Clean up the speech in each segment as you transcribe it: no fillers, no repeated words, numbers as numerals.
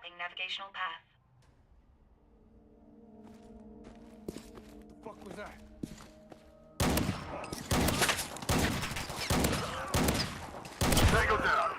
Mapping navigational path. The fuck was that? Tango down.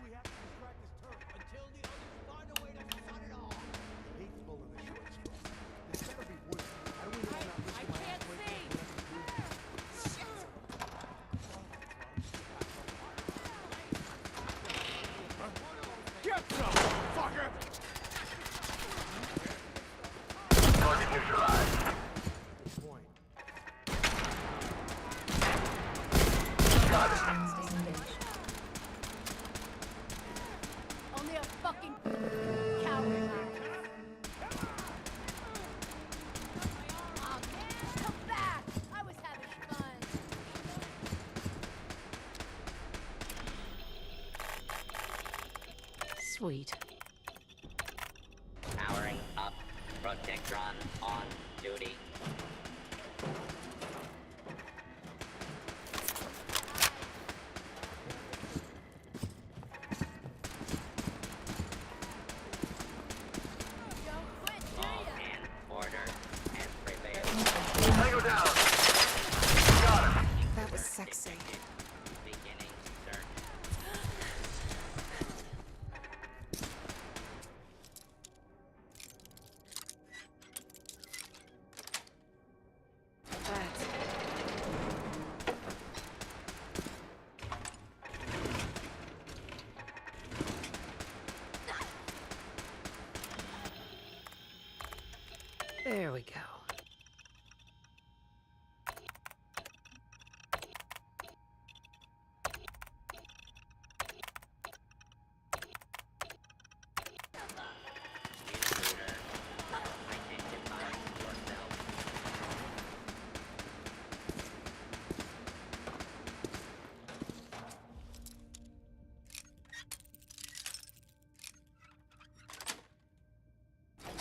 We have to distract this turret until the others find a way to shut it off. I hate pulling the short straw. There's gotta be wood. How do we know not risking my can't Get some, fucker! Target neutralized. Good point. Got it. Only a fucking coward. Aw, man, come back! I was having fun. Sweet. Powering up. Protectron on duty. Don't quit, do Law ya? and order has prevailed. Tango down. Got it. That was sexy. Beginning search. That's There we go. Intruder. Identify yourself.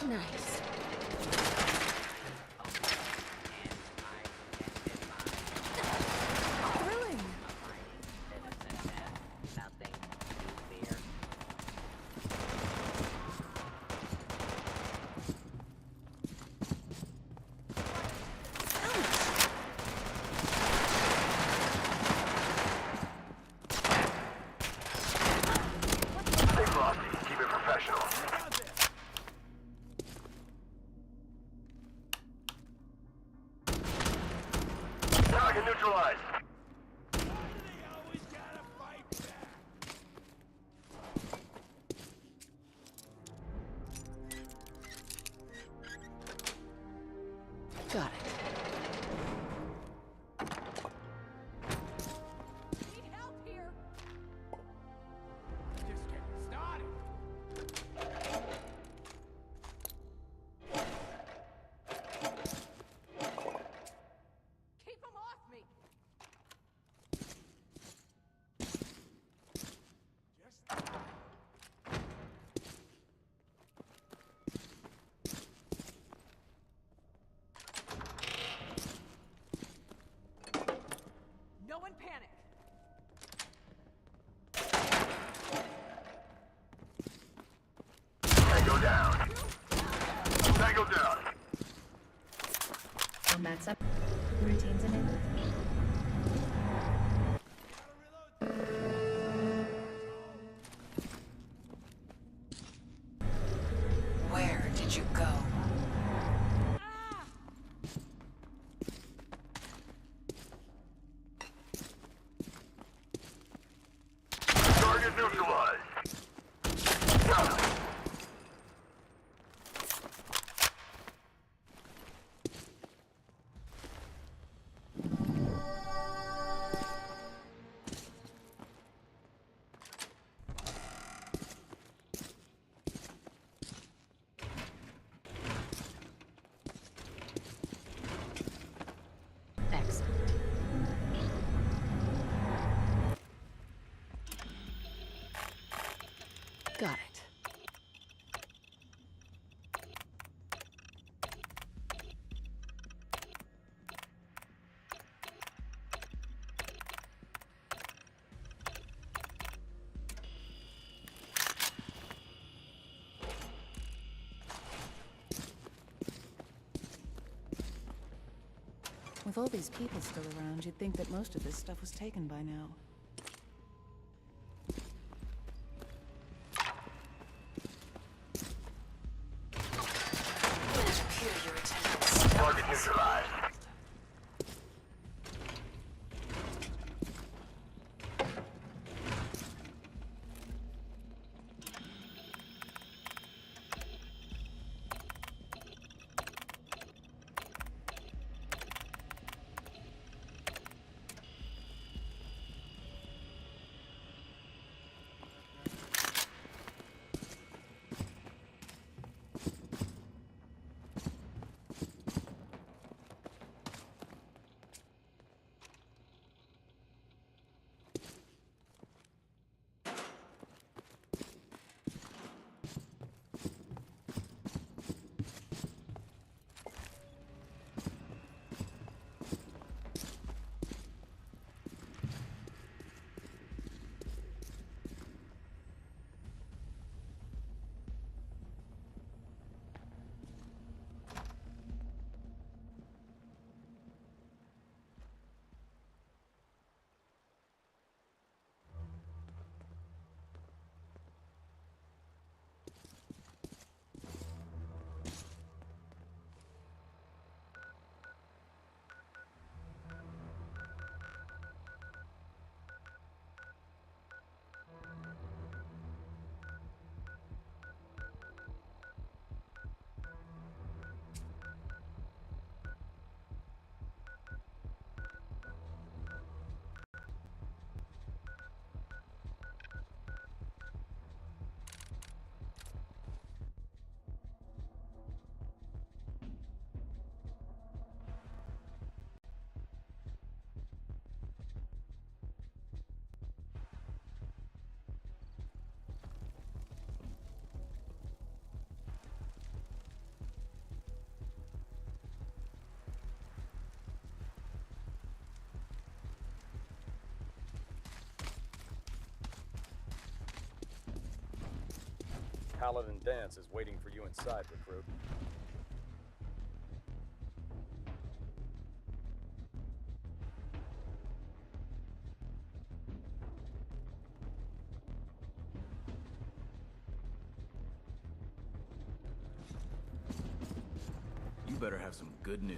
Nice. Thrilling. Nothing to fear. Stay frosty. Keep it professional. Target neutralized. Got it. Need help here. Just getting started. Keep them off me. Just No one panic. Tango down. Tango down. That's up. Routines enabled. Where did you go? Target neutralized. Got it. With all these people still around, you'd think that most of this stuff was taken by now. Computer attendants. Target neutralized. Paladin Dance is waiting for you inside, recruit. You better have some good news.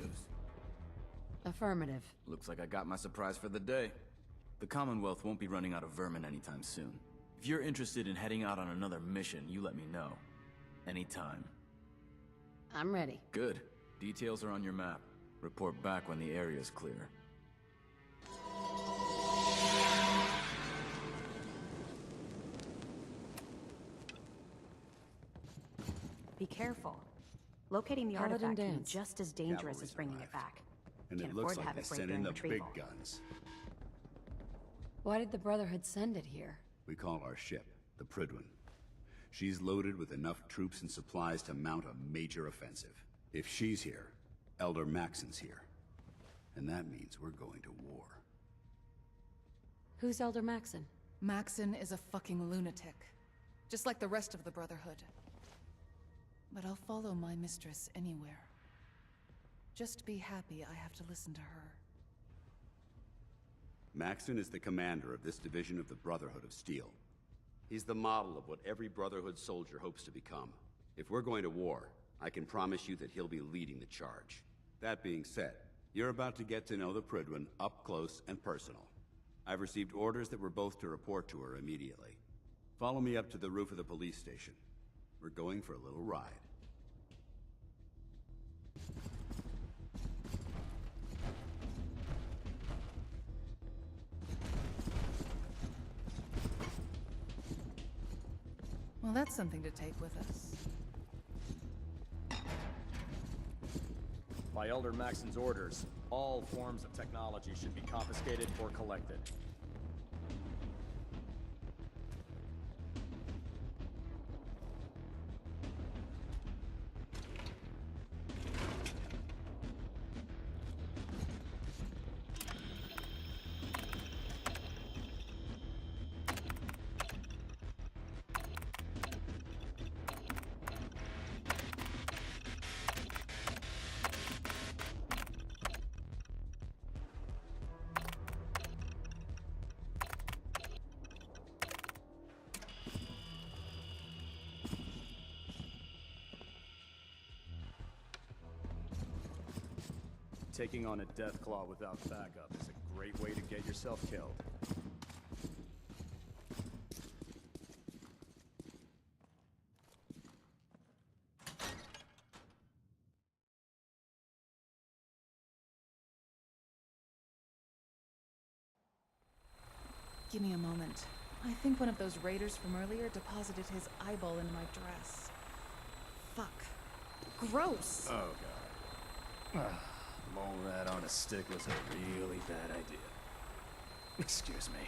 Affirmative. Looks like I got my surprise for the day. The Commonwealth won't be running out of vermin anytime soon. If you're interested in heading out on another mission, you let me know. Anytime. I'm ready. Good. Details are on your map. Report back when the area's clear. Be careful. Locating the Paladin artifact can be Dance. just as dangerous Cavalry's as bringing arrived. it back. And Can't it looks afford to like have they it break sent in during the retrieval. big guns. Why did the Brotherhood send it here? We call our ship the Prydwen. She's loaded with enough troops and supplies to mount a major offensive. If she's here, Elder Maxon's here. And that means we're going to war. Who's Elder Maxon? Maxon is a fucking lunatic. Just like the rest of the Brotherhood. But I'll follow my mistress anywhere. Just be happy I have to listen to her. Maxon is the commander of this division of the Brotherhood of Steel. He's the model of what every Brotherhood soldier hopes to become. If we're going to war, I can promise you that he'll be leading the charge. That being said, you're about to get to know the Prydwen up close and personal. I've received orders that we're both to report to her immediately. Follow me up to the roof of the police station. We're going for a little ride. Well, that's something to take with us. By Elder Maxon's orders, all forms of technology should be confiscated or collected. Taking on a death claw without backup is a great way to get yourself killed. Give me a moment. I think one of those raiders from earlier deposited his eyeball in my dress. Fuck. Gross! Oh god. Mole rat on a stick was a really bad idea. Excuse me.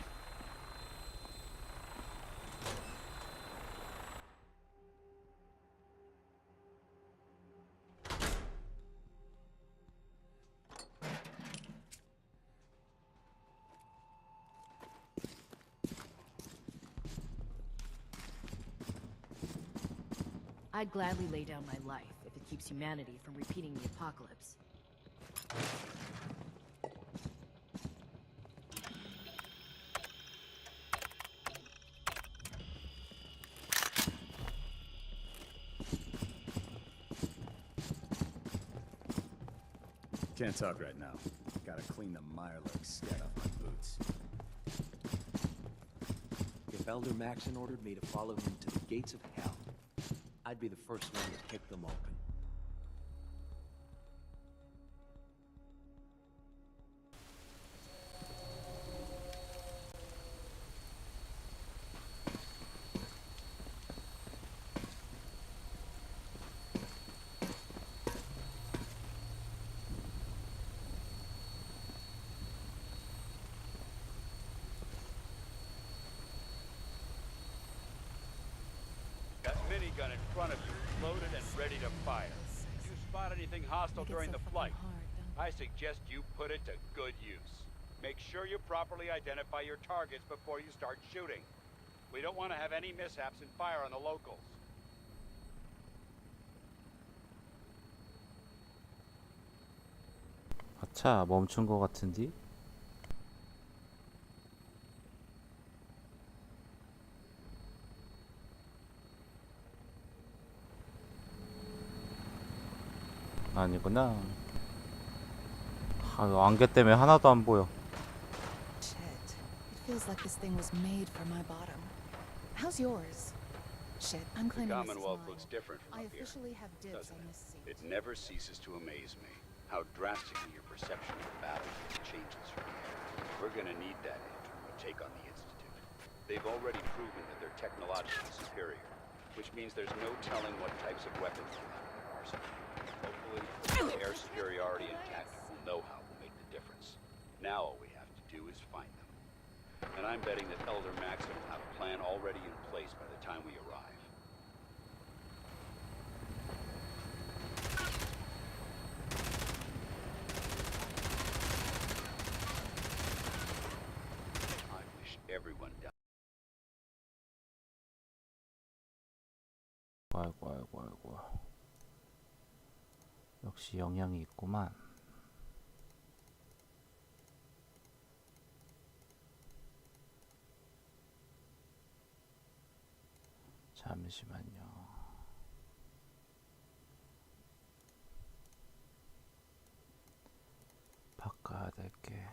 I'd gladly lay down my life if it keeps humanity from repeating the apocalypse. Can't talk right now. Gotta clean the mire-like scat off my boots. If Elder Maxon ordered me to follow him to the gates of hell, I'd be the first one to kick them open. That minigun in front of you is loaded and ready to fire. If you spot anything hostile during the flight, I suggest you put it to good use. Make sure you properly identify your targets before you start shooting. We don't want to have any mishaps and fire on the locals. 아차, 멈춘 거 같은데? 아니구나. 아, 안개 때문에 하나도 안 보여. Shit. It feels like this thing was made for my bottom. How's yours? Shit, I'm The claiming this is Commonwealth mine. looks different from I up here, officially have dibs doesn't on it? this seat. It never ceases to amaze me how drastically your perception of the battlefield changes from here. We're gonna need that after we take on the Institute. They've already proven that they're technologically superior, which means there's no telling what types of weapons they have in their arsenal. Hopefully, with air superiority and tactical know-how will make the difference. Now all we have to do is find them. And I'm betting that Elder Maxon will have a plan already in place by the time we arrive. I wish everyone down. 아이고 아이고 아이고. 역시 영향이 있구만. 잠시만요. 바꿔야 될게.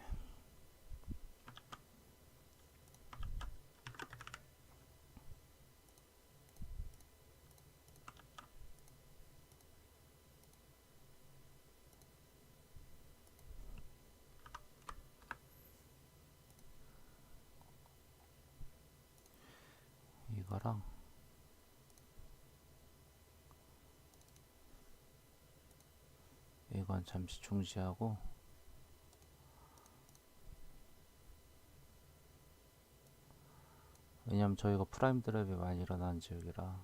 이거랑 이건 잠시 중지하고 왜냐면 저희가 프라임 드랍이 많이 일어나는 지역이라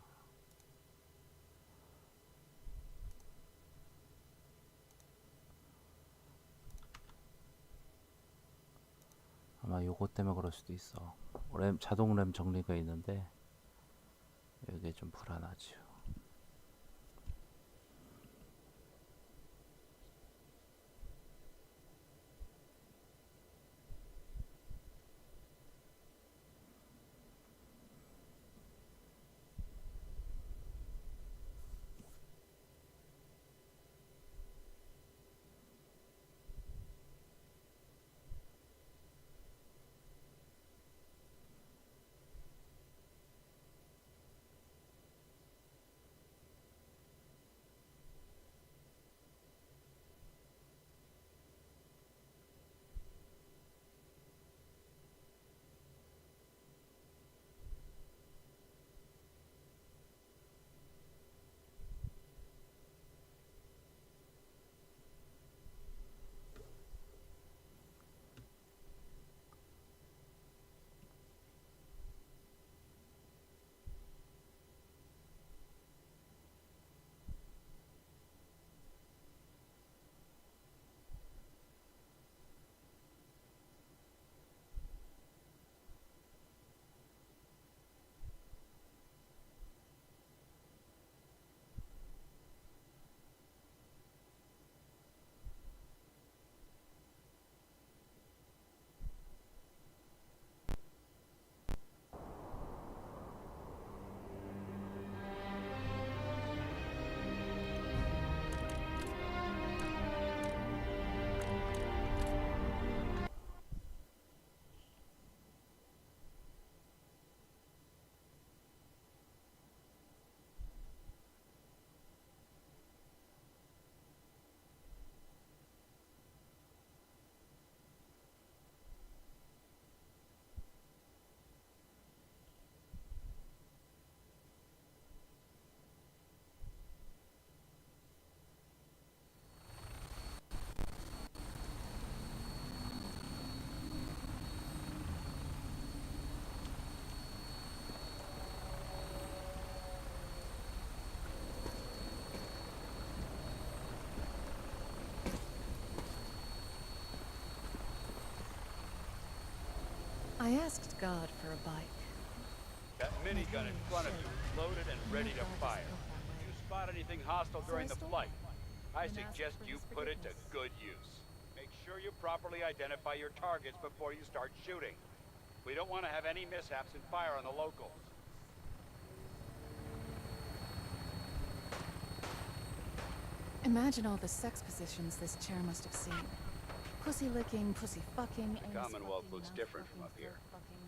아마 요거 때문에 그럴 수도 있어. 램, 자동 램 정리가 있는데 이게 좀 불안하지요. I asked God for a bike. That minigun in front of you is loaded and ready to fire. If you spot anything hostile during the flight, I suggest you put it to good use. Make sure you properly identify your targets before you start shooting. We don't want to have any mishaps and fire on the locals. Imagine all the sex positions this chair must have seen. Pussy licking, pussy fucking. The Commonwealth looks different from up here,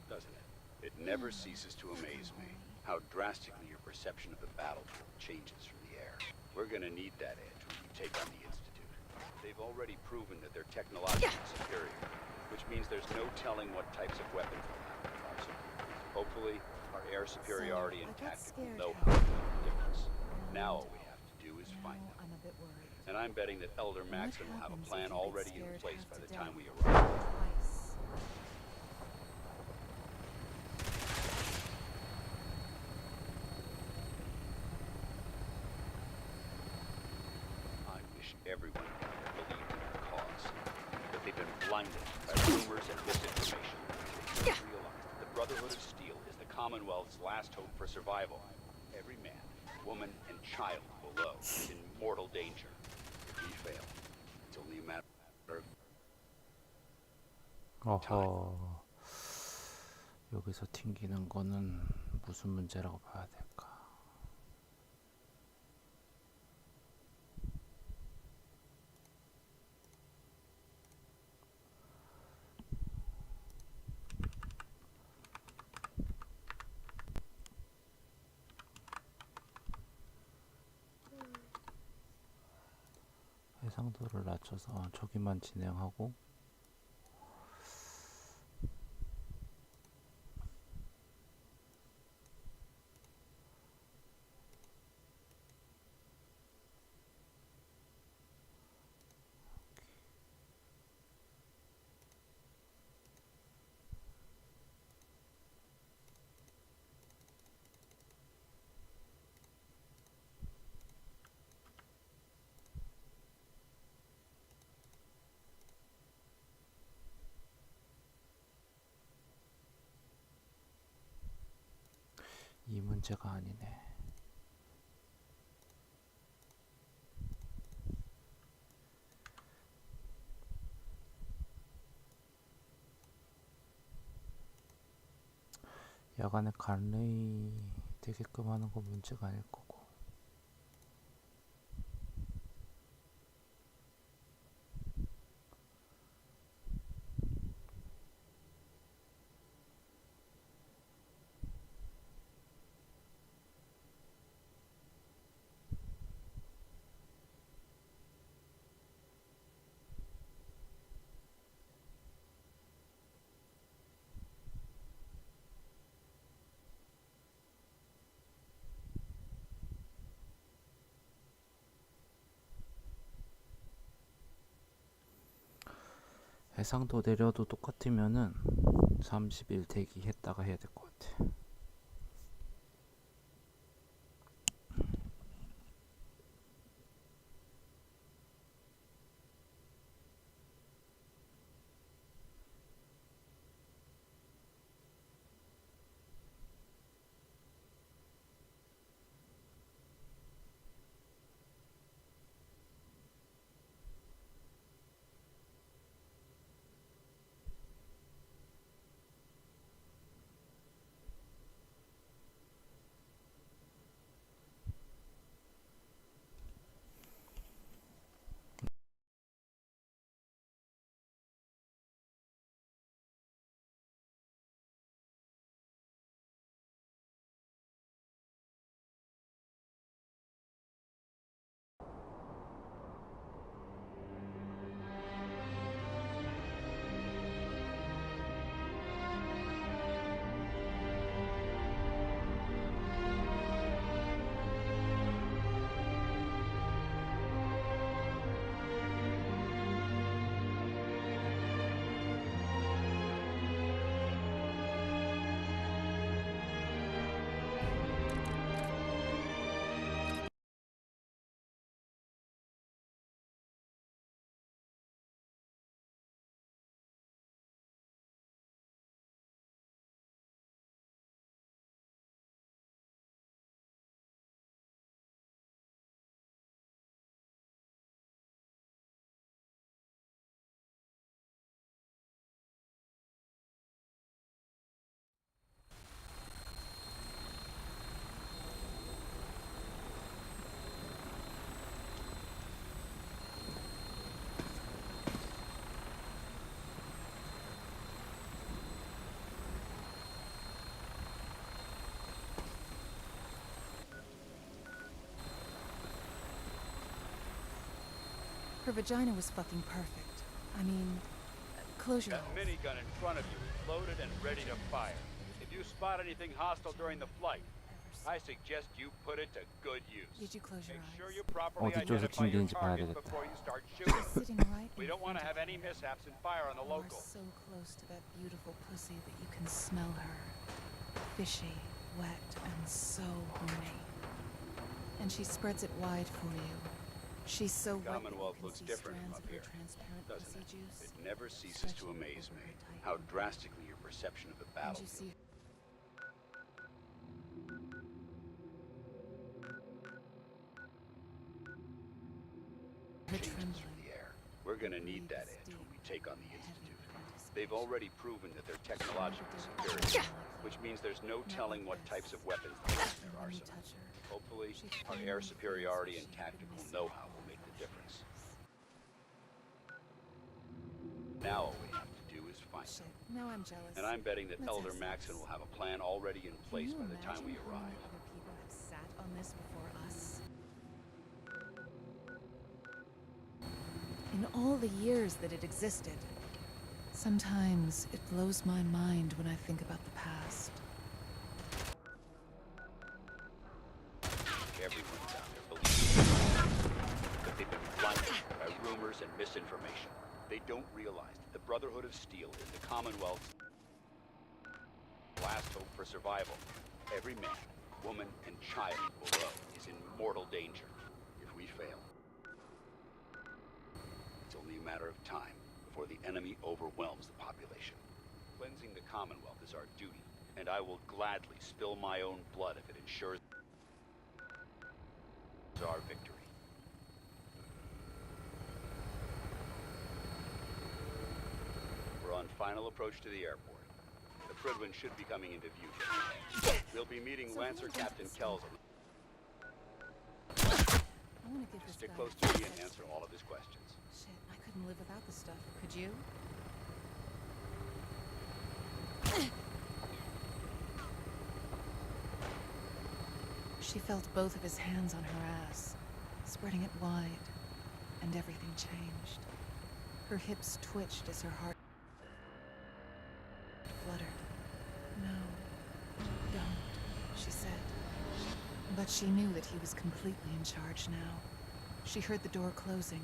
doesn't it? It never ceases to amaze me how drastically your perception of the battlefield changes from the air. We're gonna need that edge when we take on the Institute. They've already proven that they're technologically superior, which means there's no telling what types of weapons they'll have in their arsenal. Hopefully, our air superiority and tactics will know how to make a difference. Now all we have to do is find them. I'm a bit worried. And I'm betting that Elder Maxon will have a plan already in place by the time we arrive. Twice. I wish everyone believed in our cause, but they've been blinded by rumors and misinformation. They don't realize that the Brotherhood of Steel is the Commonwealth's last hope for survival. Every man, woman, and child below is in mortal danger. If we fail, it's only a matter of 어허. 여기서 튕기는 거는 무슨 문제라고 봐야 될까? 해상도를 낮춰서 저기만 진행하고 이 문제가 아니네. 야간에 간레이 되게끔 하는 거 문제가 아닐 거고. 해상도 내려도 똑같으면은 30일 대기했다가 해야 될 것 같아. vagina was fucking perfect. I mean, close your That eyes. minigun in front of you is loaded and ready to fire. If you spot anything hostile during the flight, I suggest you put it to good use. Did you close your Make eyes? sure you properly 어디 쪽에서 identify your 진리인지 봐야 target 되겠다. before you start She's shooting. sitting right We in don't want to front have of any you. mishaps and fire on the You are local. so close to that beautiful pussy that you can smell her. Fishy, wet, and so horny. And she spreads it wide for you. She's so wet that you Commonwealth can looks see different strands from of up her here, transparent doesn't pussy it? juice. It never ceases to stretching amaze over me her tight how boobs. drastically your perception of the And you battlefield. see her Changes trembling. through the air. We're gonna need that edge when we take on the Institute. They've already proven that they're technologically superior, which means there's no telling what types of weapons they have in their When you arsenal. touch her, Hopefully, our air superiority and tactical know-how will make the difference. Now all we have to do is find shit. them. Now I'm jealous. And I'm betting that Let's Elder have Maxon sex. will have a plan already in place Can by you the time we imagine how many arrive. other people have sat on this before us? In all the years that it existed, sometimes it blows my mind when I think about the past. Everyone's out there believes but they've been blinded by rumors and misinformation. They don't realize that the Brotherhood of Steel is the Commonwealth's last hope for survival. Every man, woman, and child below is in mortal danger. If we fail, it's only a matter of time before the enemy overwhelms the population. Cleansing the Commonwealth is our duty, and I will gladly spill my own blood if it ensures our victory. We're on final approach to the airport. The Fridwin should be coming into view. We'll be meeting So Lancer who does Captain this Kells. I want to give this Stick guy close a to me and chance. answer all of his questions. Shit, I couldn't live without this stuff. Could you? She felt both of his hands on her ass, spreading it wide, and everything changed. Her hips twitched as her heart fluttered. No, don't, she said. But she knew that he was completely in charge now. She heard the door closing,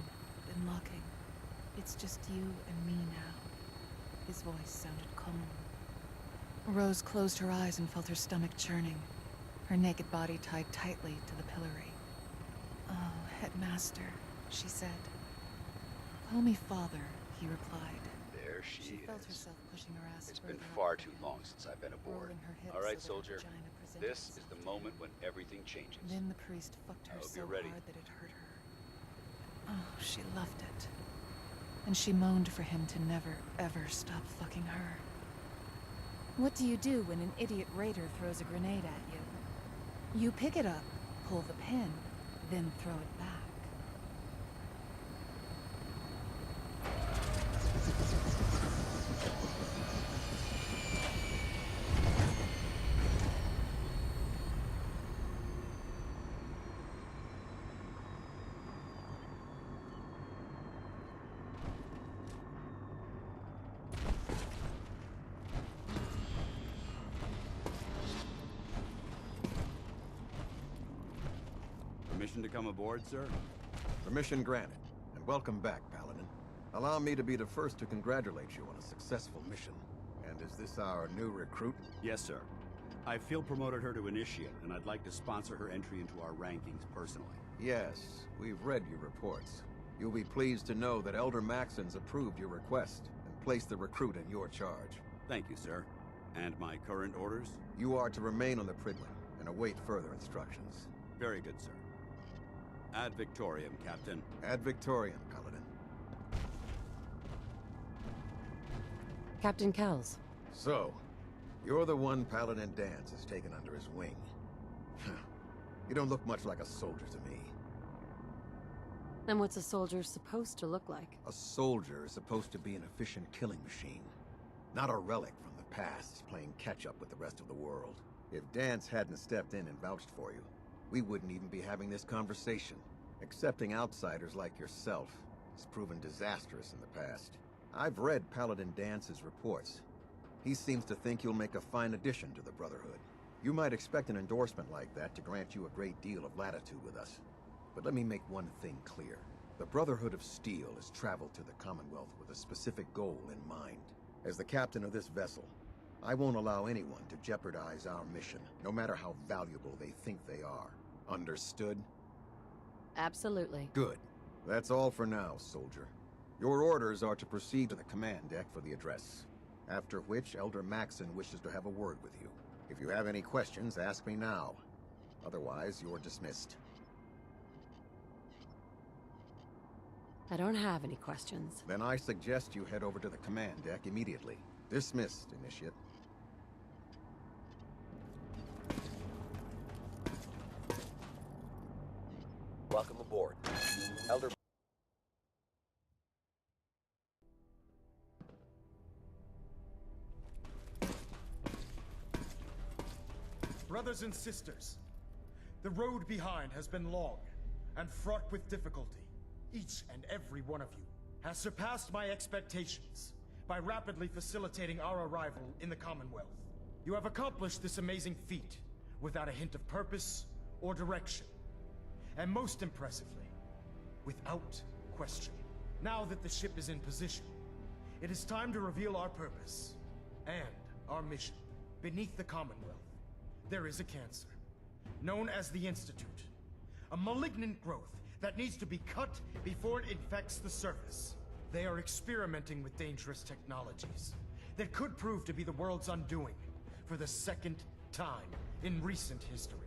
then locking. It's just you and me now. His voice sounded calm. Rose closed her eyes and felt her stomach churning, her naked body tied tightly to the pillory. "Oh, Headmaster," she said. "Call me Father," he replied. There She she felt is. herself pushing her ass It's further been up far the too bed, long since I've been aboard. rolling her hips All right, so that her soldier. vagina presented This is itself the to moment him. when everything changes. Then the priest fucked her I hope so you're ready. hard that it hurt her. Oh, she loved it. And she moaned for him to never, ever stop fucking her. What do you do when an idiot raider throws a grenade at you? You pick it up, pull the pin, then throw it back. Permission to come aboard, sir? Permission granted, and welcome back, Paladin. Allow me to be the first to congratulate you on a successful mission. And is this our new recruit? Yes, sir. I feel promoted her to initiate, and I'd like to sponsor her entry into our rankings personally. Yes, we've read your reports. You'll be pleased to know that Elder Maxon's approved your request and placed the recruit in your charge. Thank you, sir. And my current orders? You are to remain on the Pridlin and await further instructions. Very good, sir. Ad Victoriam, Captain. Ad Victoriam, Paladin. Captain Kells. So, you're the one Paladin Dance has taken under his wing. You don't look much like a soldier to me. And what's a soldier supposed to look like? A soldier is supposed to be an efficient killing machine, not a relic from the past playing catch-up with the rest of the world. If Dance hadn't stepped in and vouched for you, we wouldn't even be having this conversation. Accepting outsiders like yourself has proven disastrous in the past. I've read Paladin Dance's reports. He seems to think you'll make a fine addition to the Brotherhood. You might expect an endorsement like that to grant you a great deal of latitude with us. But let me make one thing clear. The Brotherhood of Steel has traveled to the Commonwealth with a specific goal in mind. As the captain of this vessel, I won't allow anyone to jeopardize our mission, no matter how valuable they think they are. Understood? Absolutely. Good. That's all for now, soldier. Your orders are to proceed to the command deck for the address. After which, Elder Maxon wishes to have a word with you. If you have any questions, ask me now. Otherwise, you're dismissed. I don't have any questions. Then I suggest you head over to the command deck immediately. Dismissed, Initiate. Welcome aboard. Elder... Brothers and sisters, the road behind has been long and fraught with difficulty. Each and every one of you has surpassed my expectations by rapidly facilitating our arrival in the Commonwealth. You have accomplished this amazing feat without a hint of purpose or direction. And most impressively, without question. Now that the ship is in position, it is time to reveal our purpose and our mission. Beneath the Commonwealth, there is a cancer, known as the Institute. A malignant growth that needs to be cut before it infects the surface. They are experimenting with dangerous technologies that could prove to be the world's undoing for the second time in recent history.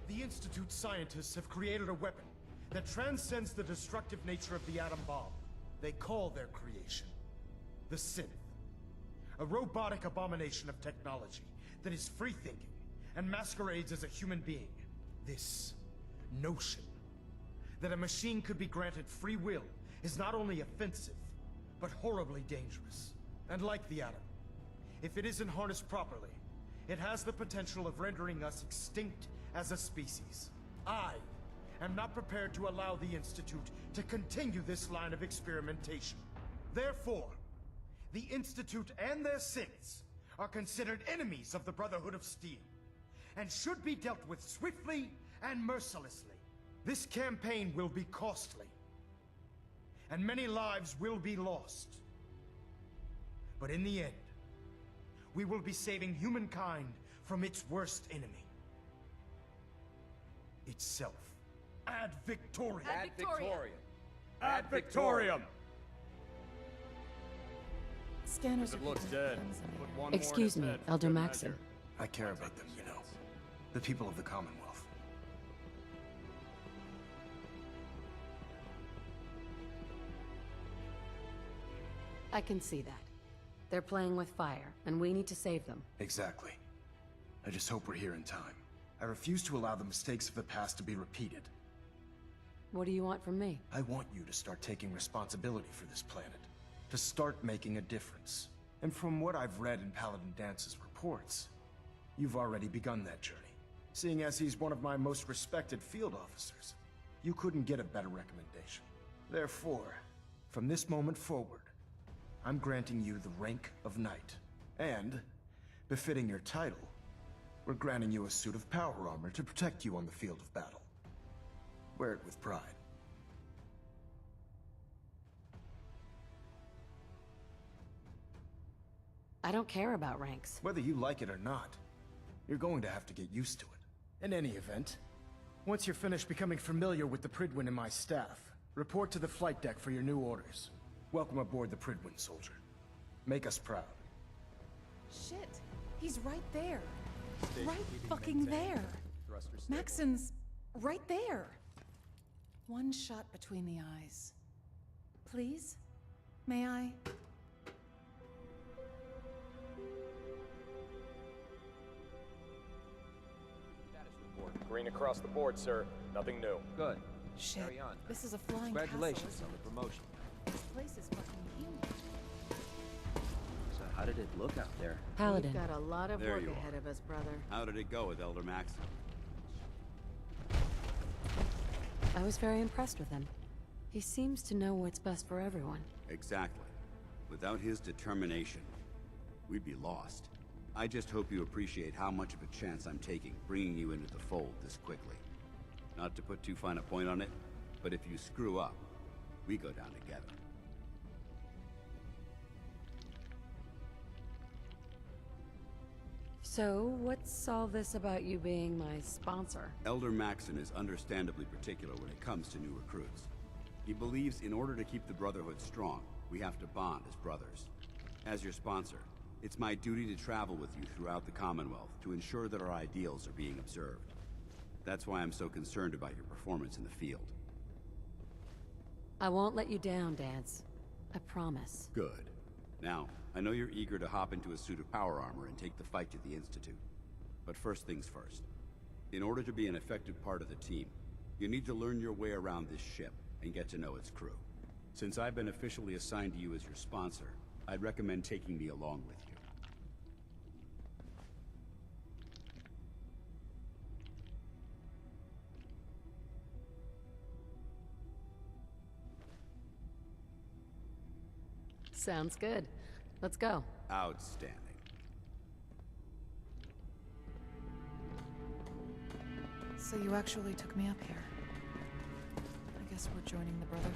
The Institute scientists have created a weapon that transcends the destructive nature of the atom bomb. They call their creation the Synth, a robotic abomination of technology that is free-thinking and masquerades as a human being. This notion that a machine could be granted free will is not only offensive, but horribly dangerous. And like the atom, if it isn't harnessed properly, it has the potential of rendering us extinct as a species. I am not prepared to allow the Institute to continue this line of experimentation. Therefore, the Institute and their synths are considered enemies of the Brotherhood of Steel, and should be dealt with swiftly and mercilessly. This campaign will be costly, and many lives will be lost. But in the end, we will be saving humankind from its worst enemy. Itself. Ad Victoriam! Ad Victoriam! Ad Victoriam! Scanners It looks dead. Put one more Excuse in me, its bed for Elder good Maxon. measure. I care about them, you know. The people of the Commonwealth. I can see that. They're playing with fire, and we need to save them. Exactly. I just hope we're here in time. I refuse to allow the mistakes of the past to be repeated. What do you want from me? I want you to start taking responsibility for this planet. To start making a difference. And from what I've read in Paladin Dance's reports, you've already begun that journey. Seeing as he's one of my most respected field officers, you couldn't get a better recommendation. Therefore, from this moment forward, I'm granting you the rank of Knight. And, befitting your title, we're granting you a suit of power armor to protect you on the field of battle. Wear it with pride. I don't care about ranks. Whether you like it or not, you're going to have to get used to it. In any event, once you're finished becoming familiar with the Pridwin and my staff, report to the flight deck for your new orders. Welcome aboard the Pridwin, soldier. Make us proud. Shit, he's right there. Right fucking there. Maxon's right there. One shot between the eyes. Please? May I? Green across the board, sir. Nothing new. Good. Shit. Carry on. This is a flying Congratulations castle, on the promotion. This place is fucking huge. So how did it look out there? Paladin. We've got a lot of There work you ahead are. of us, brother. How did it go with Elder Maxon? I was very impressed with him. He seems to know what's best for everyone. Exactly. Without his determination, we'd be lost. I just hope you appreciate how much of a chance I'm taking bringing you into the fold this quickly. Not to put too fine a point on it, but if you screw up, we go down together. So, what's all this about you being my sponsor? Elder Maxon is understandably particular when it comes to new recruits. He believes in order to keep the Brotherhood strong, we have to bond as brothers. As your sponsor, it's my duty to travel with you throughout the Commonwealth to ensure that our ideals are being observed. That's why I'm so concerned about your performance in the field. I won't let you down, Dance. I promise. Good. Now, I know you're eager to hop into a suit of power armor and take the fight to the Institute. But first things first. In order to be an effective part of the team, you need to learn your way around this ship and get to know its crew. Since I've been officially assigned to you as your sponsor, I'd recommend taking me along with you. Sounds good. Let's go. Outstanding. So you actually took me up here. I guess we're joining the Brotherhood.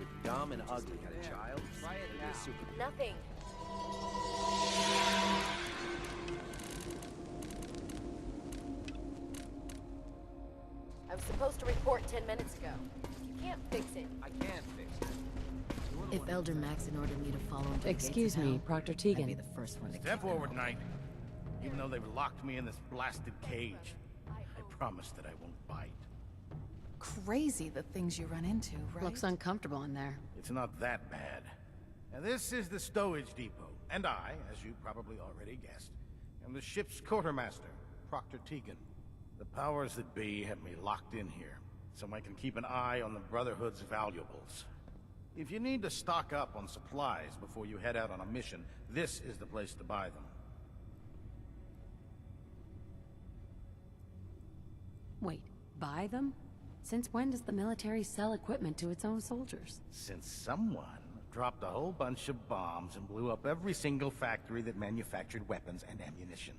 If Dom and Ugly had a child, it'd be a super. Nothing. I was supposed to report 10 minutes ago. You can't fix it. I can't fix it. If Elder Maxon ordered me to follow him to the Excuse gates of me, hell, Proctor I'd Tegan. be the first one to Step kick them forward, over. Knight. Even though they've locked me in this blasted cage, I promise that I won't bite. Crazy the things you run into, right? Looks uncomfortable in there. It's not that bad. Now, this is the Stowage Depot, and I, as you probably already guessed, am the ship's quartermaster, Proctor Tegan. The powers that be have me locked in here, so I can keep an eye on the Brotherhood's valuables. If you need to stock up on supplies before you head out on a mission, this is the place to buy them. Wait, buy them? Since when does the military sell equipment to its own soldiers? Since someone dropped a whole bunch of bombs and blew up every single factory that manufactured weapons and ammunition.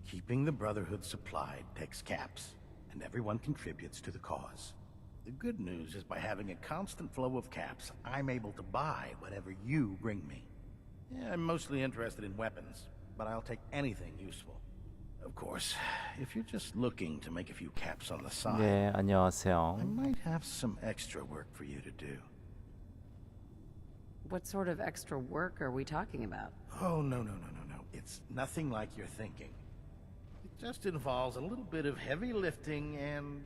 Keeping the Brotherhood supplied takes caps, and everyone contributes to the cause. The good news is by having a constant flow of caps, I'm able to buy whatever you bring me. Yeah, I'm mostly interested in weapons, but I'll take anything useful. Of course, if you're just looking to make a few caps on the side, 네, 안녕하세요. I might have some extra work for you to do. What sort of extra work are we talking about? Oh, no. It's nothing like you're thinking. It just involves a little bit of heavy lifting and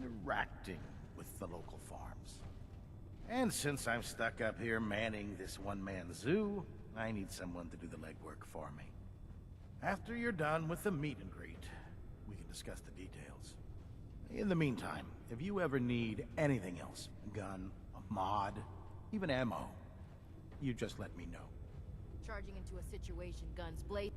interacting with the local farms. And since I'm stuck up here manning this one-man zoo, I need someone to do the legwork for me. After you're done with the meet and greet, we can discuss the details. In the meantime, if you ever need anything else, a gun, a mod, even ammo, you just let me know. Charging into a situation, guns blazing.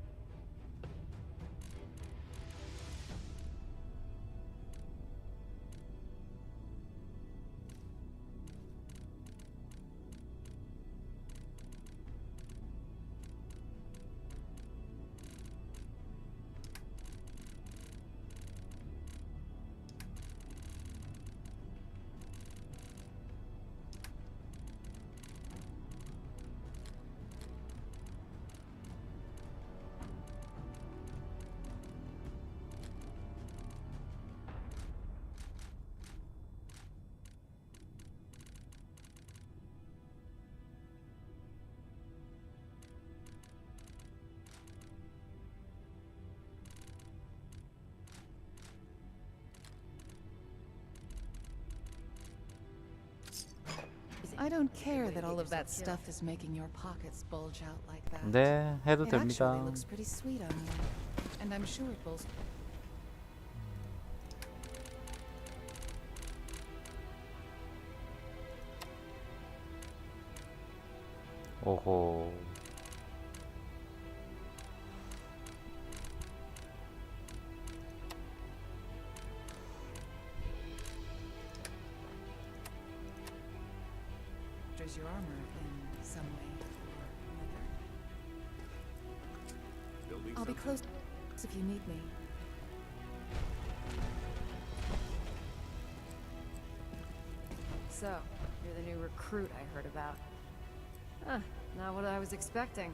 I don't care that all of that stuff is making your pockets bulge out like that. 네, 해도 It 됩니다. actually looks pretty sweet on you. And I'm sure it bolsters. 오호. armor in some way or another. I'll be close if you need me. So, you're the new recruit I heard about. Huh, not what I was expecting.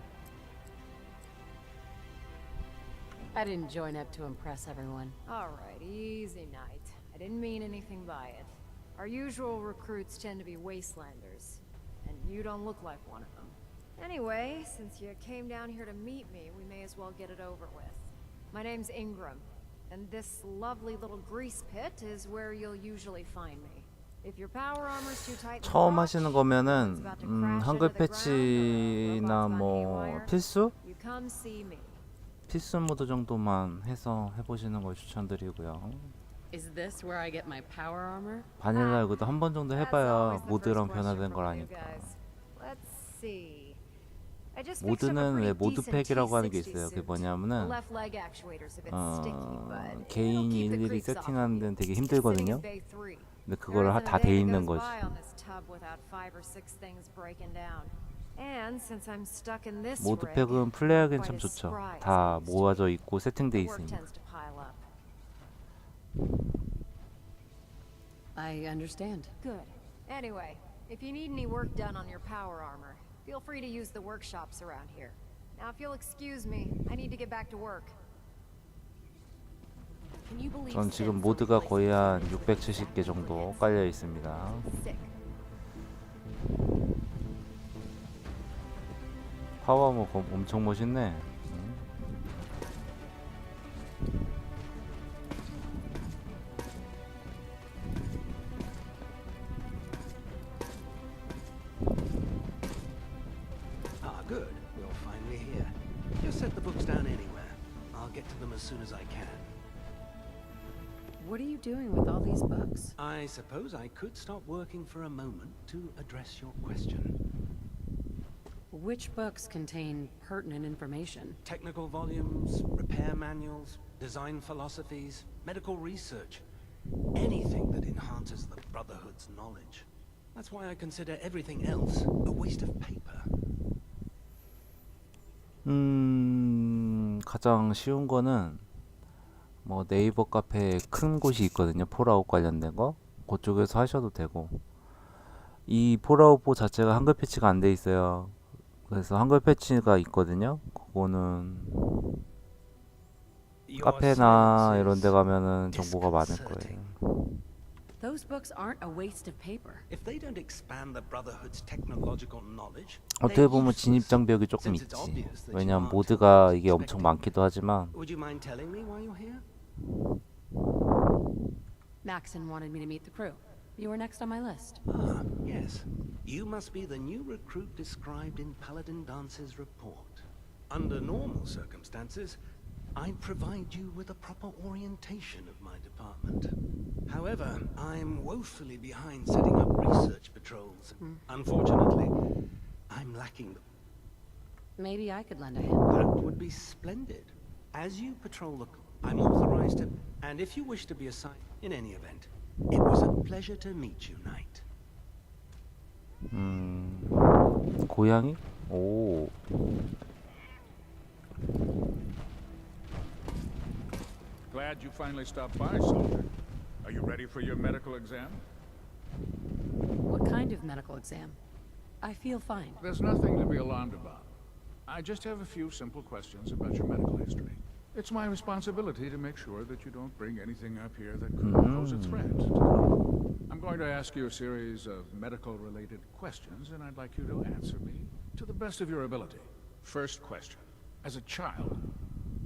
I didn't join up to impress everyone. Alright, easy night. I didn't mean anything by it. Our usual recruits tend to be wastelanders, and you don't look like one of them. Anyway, since you came down here to meet me, we may as well get it over with. My name's Ingram, and this lovely little grease pit is where you'll usually find me. If your power armor's too tight, 처음 하시는 거면은 한글 패치나 뭐 필수? you come see me. 필수 모드 정도만 해서 해보시는 걸 추천드리고요. Is this where I get my power armor? 바닐라 이것도 한 번 정도 해봐야 모드랑 변화된 걸 아니까. Let's see. 모드는 왜 모드팩이라고 하는 게 있어요. 그게 뭐냐면은 개인이 일일이 세팅하는 데는 되게 힘들거든요. 근데 그걸 다 돼 있는 거지. 모드팩은 플레이하기엔 참 좋죠. 다 모아져 있고 세팅돼 있으니까. I understand. Good. Anyway, if you need any work done on your power armor, feel free to use the workshops around here. Now, if you'll excuse me, I need to get back to work. 전 지금 모드가 거의 한 670개 정도 깔려 있습니다. 파워아머 엄청 멋있네. Good. You'll find me here. Just set the books down anywhere. I'll get to them as soon as I can. What are you doing with all these books? I suppose I could stop working for a moment to address your question. Which books contain pertinent information? Technical volumes, repair manuals, design philosophies, medical research. Anything that enhances the Brotherhood's knowledge. That's why I consider everything else a waste of paper. 가장 쉬운 거는 뭐 네이버 카페에 큰 곳이 있거든요. 폴아웃 관련된 거. 그쪽에서 하셔도 되고. 이 폴아웃4 자체가 한글 패치가 안 돼 있어요. 그래서 한글 패치가 있거든요. 그거는 카페나 이런 데 가면은 정보가 많을 거예요. Those books aren't a waste of paper. If they don't expand the Brotherhood's technological knowledge, 어떻게 보면 진입 장벽이 조금 있지. 왜냐면 모드가 이게 엄청 많기도 하지만. Would you mind telling me why you're here? Maxon wanted me to meet the crew. You were next on my list. Ah, yes. You must be the new recruit described in Paladin Dance's report. Under normal circumstances, I'd provide you with a proper orientation of my department. However, I'm woefully behind setting up research patrols. Unfortunately, I'm lacking the... Maybe I could lend a hand. That would be splendid. As you patrol the... I'm authorized to... And if you wish to be assigned... In any event, it was a pleasure to meet you, Knight. 고양이? 오. Glad you finally stopped by, soldier. Are you ready for your medical exam? What kind of medical exam? I feel fine. There's nothing to be alarmed about. I just have a few simple questions about your medical history. It's my responsibility to make sure that you don't bring anything up here that could pose a threat. I'm going to ask you a series of medical-related questions, and I'd like you to answer me to the best of your ability. First question. As a child,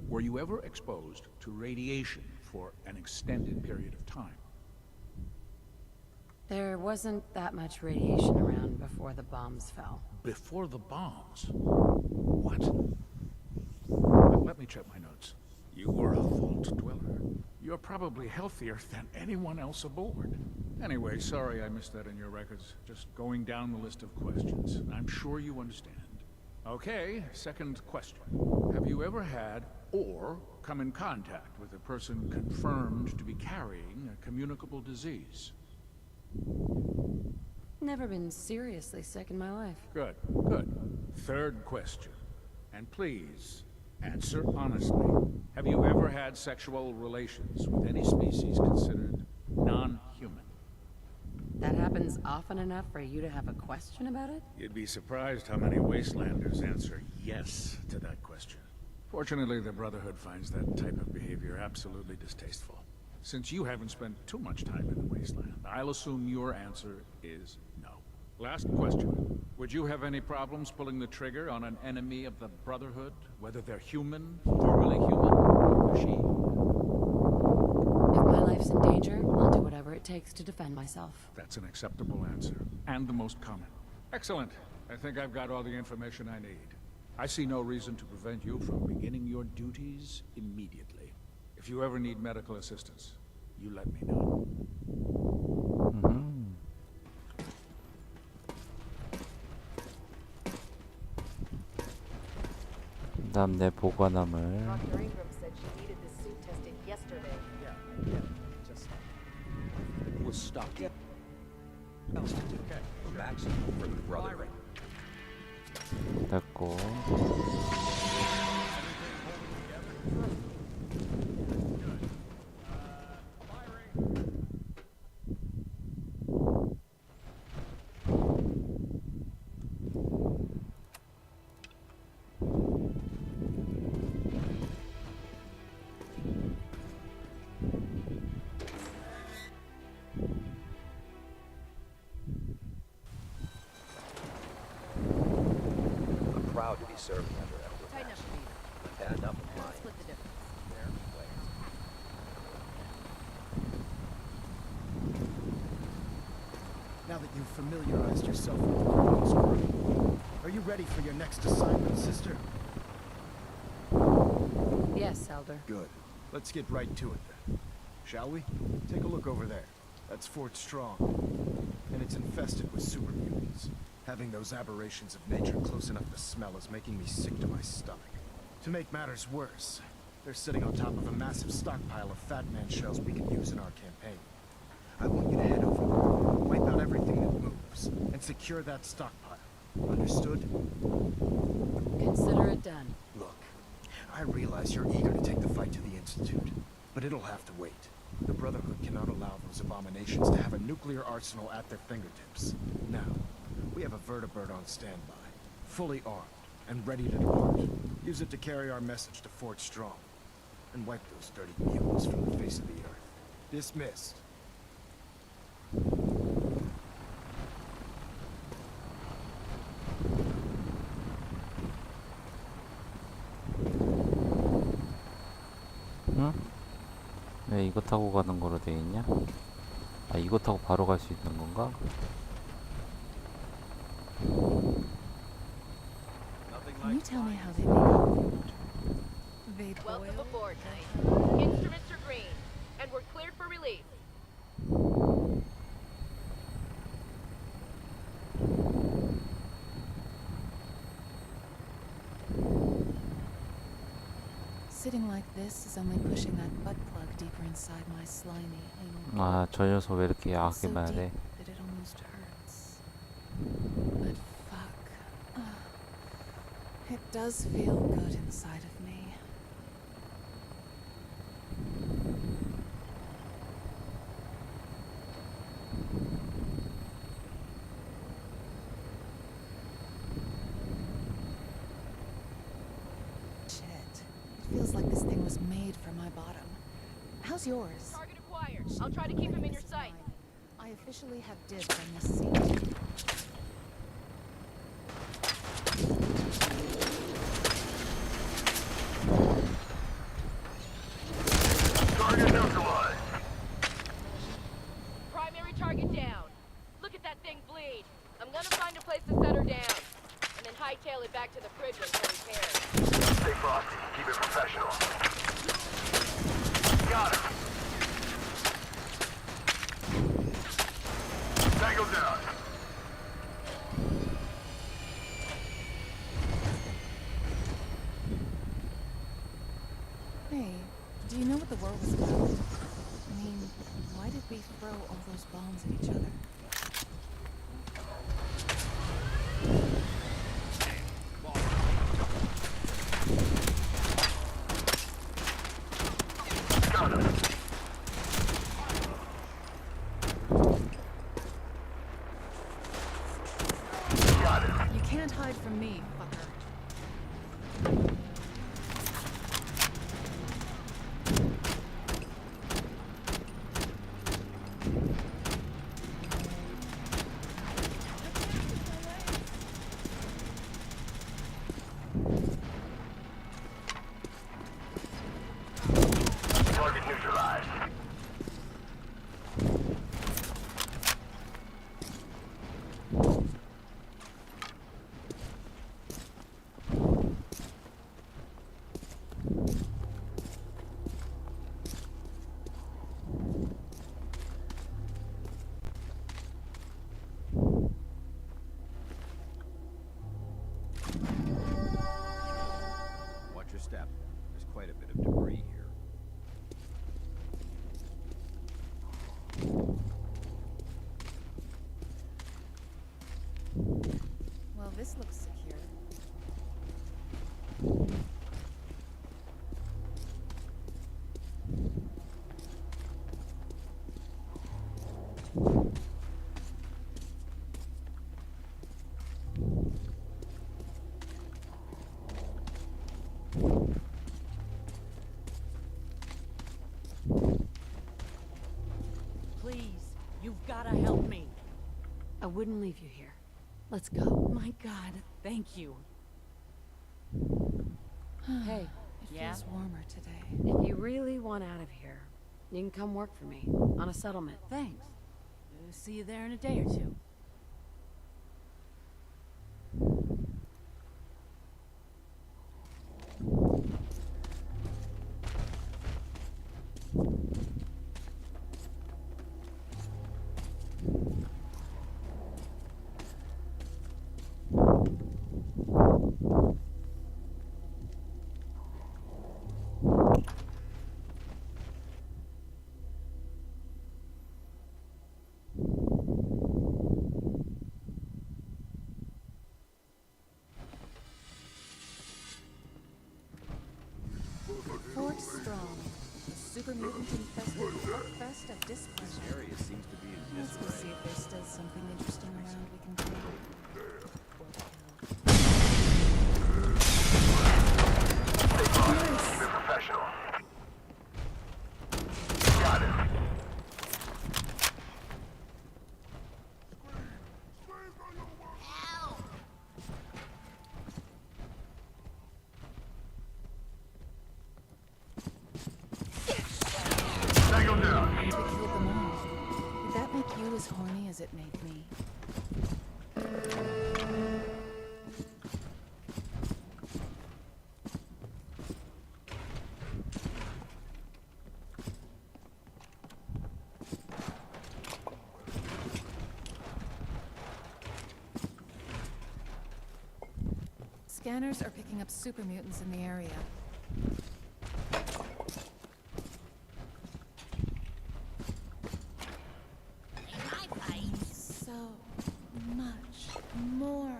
were you ever exposed to radiation for an extended period of time? There wasn't that much radiation around before the bombs fell. Before the bombs? What? Well, let me check my notes. You were a vault dweller. You're probably healthier than anyone else aboard. Anyway, sorry I missed that in your records. Just going down the list of questions. I'm sure you understand. Okay, second question. Have you ever had or come in contact with a person confirmed to be carrying a communicable disease? never been seriously sick in my life. Good, good. Third question. And please, answer honestly. Have you ever had sexual relations with any species considered non-human? That happens often enough for you to have a question about it? You'd be surprised how many wastelanders answer yes to that question. Fortunately, the Brotherhood finds that type of behavior absolutely distasteful. Since you haven't spent too much time in the wasteland, I'll assume your answer is no. Last question. Would you have any problems pulling the trigger on an enemy of the Brotherhood, whether they're human, formerly human, or machine? If my life's in danger, I'll do whatever it takes to defend myself. That's an acceptable answer, and the most common. Excellent. I think I've got all the information I need. I see no reason to prevent you from beginning your duties immediately. If you ever need medical assistance, you let me know. 그다음 내 보관함을. Dr. Ingram said she needed this suit tested yesterday. Yeah. Just we'll stop you. Okay. Maximum for the Brotherhood. 됐고. Proud to be serving under Elder Tighten up, Master. please. I've had enough of Let's mine. split the difference. Now that you've familiarized yourself with the Ron's crew, are you ready for your next assignment, sister? Yes, Elder. Good. Let's get right to it then. Shall we? Take a look over there. That's Fort Strong. And it's infested with super mutants. Having those aberrations of nature close enough to smell is making me sick to my stomach. To make matters worse, they're sitting on top of a massive stockpile of Fat Man shells we can use in our campaign. I want you to head over there, wipe out everything that moves, and secure that stockpile. Understood? Consider it done. Look, I realize you're eager to take the fight to the Institute, but it'll have to wait. The Brotherhood cannot allow those abominations to have a nuclear arsenal at their fingertips. Now, we have a vertibird on standby, fully armed, and ready to depart. Use it to carry our message to Fort Strong, and wipe those dirty mutants from the face of the earth. Dismissed. 응? 왜 이거 타고 가는 거로 돼 있냐? 아, 이거 타고 바로 갈 수 있는 건가? Can you tell me how they make up? They boil? Welcome aboard, Knight. Instruments are green, and we're cleared for release. Sitting like this is only pushing that butt plug deeper inside my slimy anal. 아, 저 녀석 왜 이렇게 So 야하게 봐야 deep 돼? that it almost hurts. But fuck. It does feel good inside of me. Shit. It feels like this thing was made for my bottom. How's yours? Target acquired. I'll try to keep him in your sight. I officially have dibs on this scene. Target neutralized. Primary target down. Look at that thing bleed. I'm gonna find a place to set her down, and then hightail it back to the prison for repairs. Stay frosty. Keep it professional. Got him. Tango down. Hey, do you know what the war was about? I mean, why did we throw all those bombs at each other? hide from me, fucker. Target neutralized. Watch your step. There's quite a bit of debris here. Well, this looks secure. Please, you've gotta help me. I wouldn't leave you here. Let's go. My God, thank you. Hey. It Yeah? feels warmer today. If you really want out of here, you can come work for me on a settlement. Thanks. See you there in a day or two. Fort Strong, the super mutant infested fuckfest of displeasure. This area seems to be in Let's go see disarray. if there's still something interesting around we can kill. Keep it professional. Got it. Tango down. We killed them all. Did that make you as horny as it made me? Scanners are picking up super mutants in the area. So much more.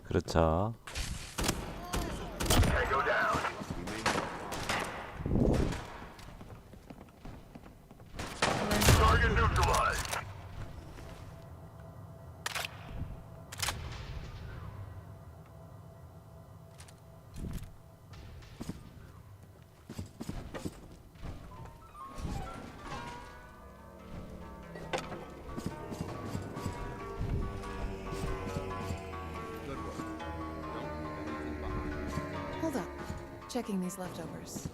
그렇죠. Tango down. Target neutralized. Good work. Don't leave anything behind. Hold up. Checking these leftovers.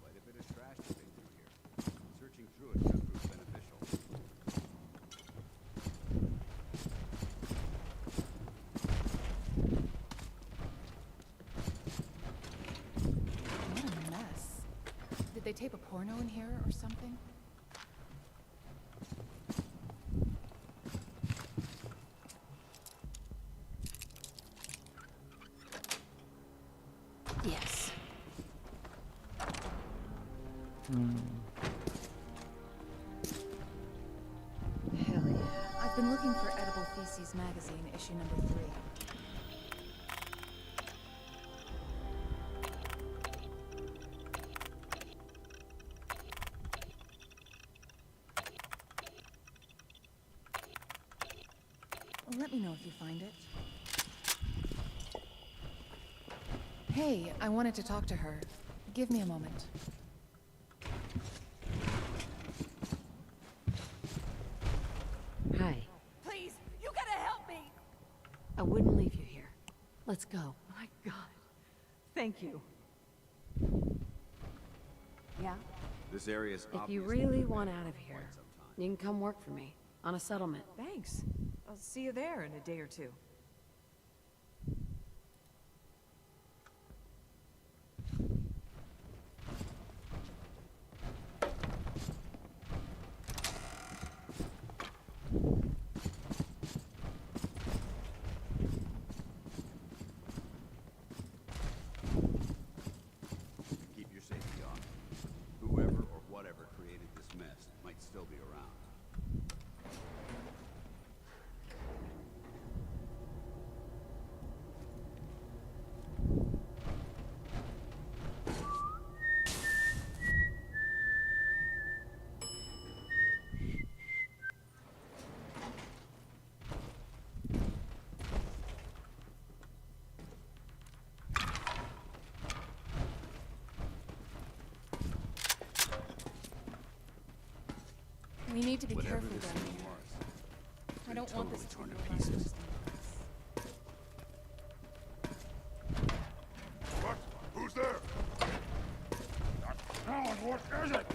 Quite a bit of trash to dig through here. Searching through it could prove beneficial. What a mess. Did they tape a porno in here or something? Yes. Hell yeah. I've been looking for Edible Feces magazine, issue number 3. Let me know if you find it. Hey, I wanted to talk to her. Give me a moment. Hi. Please, you gotta help me! I wouldn't leave you here. Let's go. My God. Thank you. Yeah? This area is If you obviously really been want abandoned out of for here, quite some time. you can come work for me on a settlement. Thanks. I'll see you there in a day or two. Keep your safety on. Whoever or whatever created this mess might still be around. We need to be Whatever careful this down thing here. was, I don't want this to torn be to the pieces. last. What? Who's there? Alan, what is it?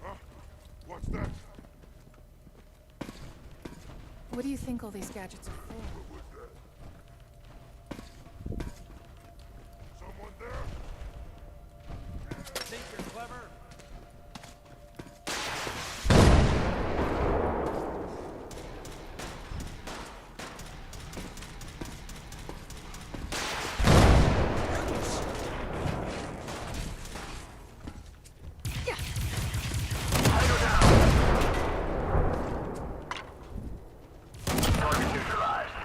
Huh? What's that? What do you think all these gadgets are for? Who was that? Someone there? Think you're clever? Target neutralized.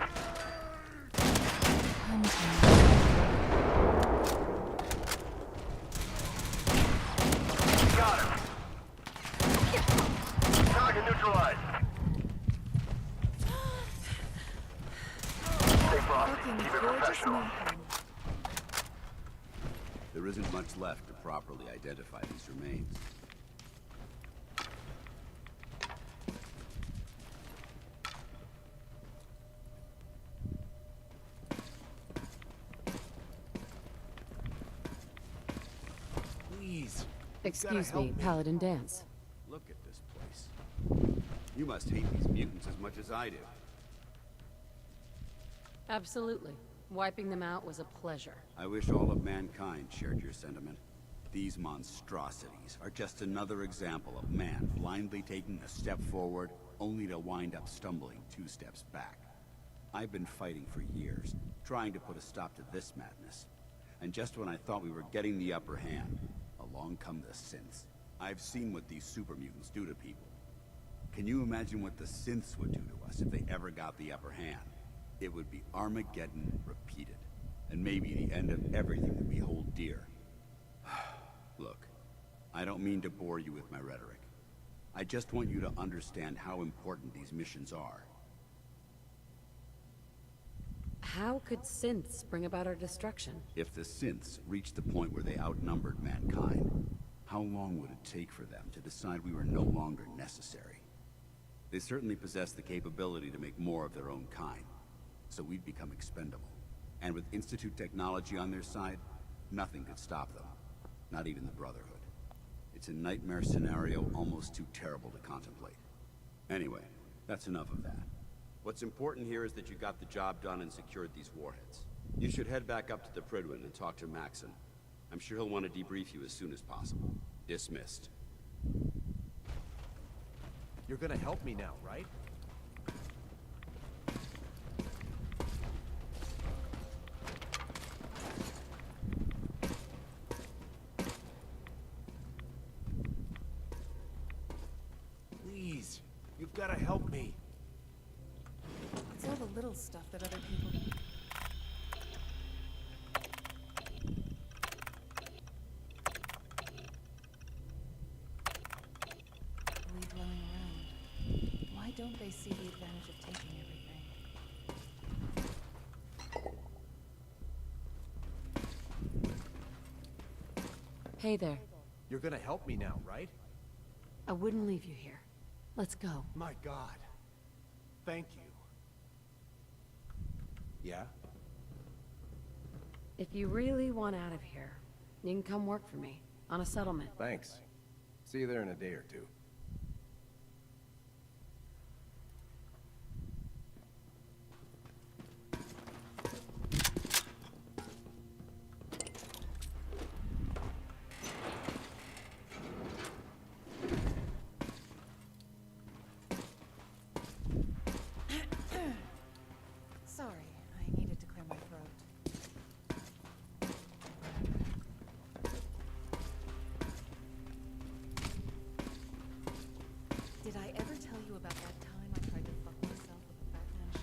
Come to me. Got him. Target neutralized. Stay frosty. Fucking Keep it gorgeous professional. mayhem. There isn't much left to properly identify these remains. Please. Excuse me, Paladin Dance. Look at this place. You must hate these mutants as much as I do. Absolutely. Wiping them out was a pleasure. I wish all of mankind shared your sentiment. These monstrosities are just another example of man blindly taking a step forward, only to wind up stumbling 2 steps back. I've been fighting for years, trying to put a stop to this madness. And just when I thought we were getting the upper hand, along come the synths. I've seen what these super mutants do to people. Can you imagine what the synths would do to us if they ever got the upper hand? It would be Armageddon repeated, and maybe the end of everything that we hold dear. Look, I don't mean to bore you with my rhetoric. I just want you to understand how important these missions are. How could synths bring about our destruction? If the synths reached the point where they outnumbered mankind, how long would it take for them to decide we were no longer necessary? They certainly possess the capability to make more of their own kind, so we'd become expendable. And with Institute technology on their side, nothing could stop them. Not even the Brotherhood. It's a nightmare scenario almost too terrible to contemplate. Anyway, that's enough of that. What's important here is that you got the job done and secured these warheads. You should head back up to the Prydwen and talk to Maxon. I'm sure he'll want to debrief you as soon as possible. Dismissed. You're gonna help me now, right? Please, you've gotta help me. It's all the little stuff that other people... leave lying around. Hey there. You're gonna help me now, right? I wouldn't leave you here. Let's go. My God. Thank you. Yeah? If you really want out of here, you can come work for me on a settlement. Thanks. See you there in a day or two. Sorry, I needed to clear my throat. Did I ever tell you about that time I tried to fuck myself with a Batman show?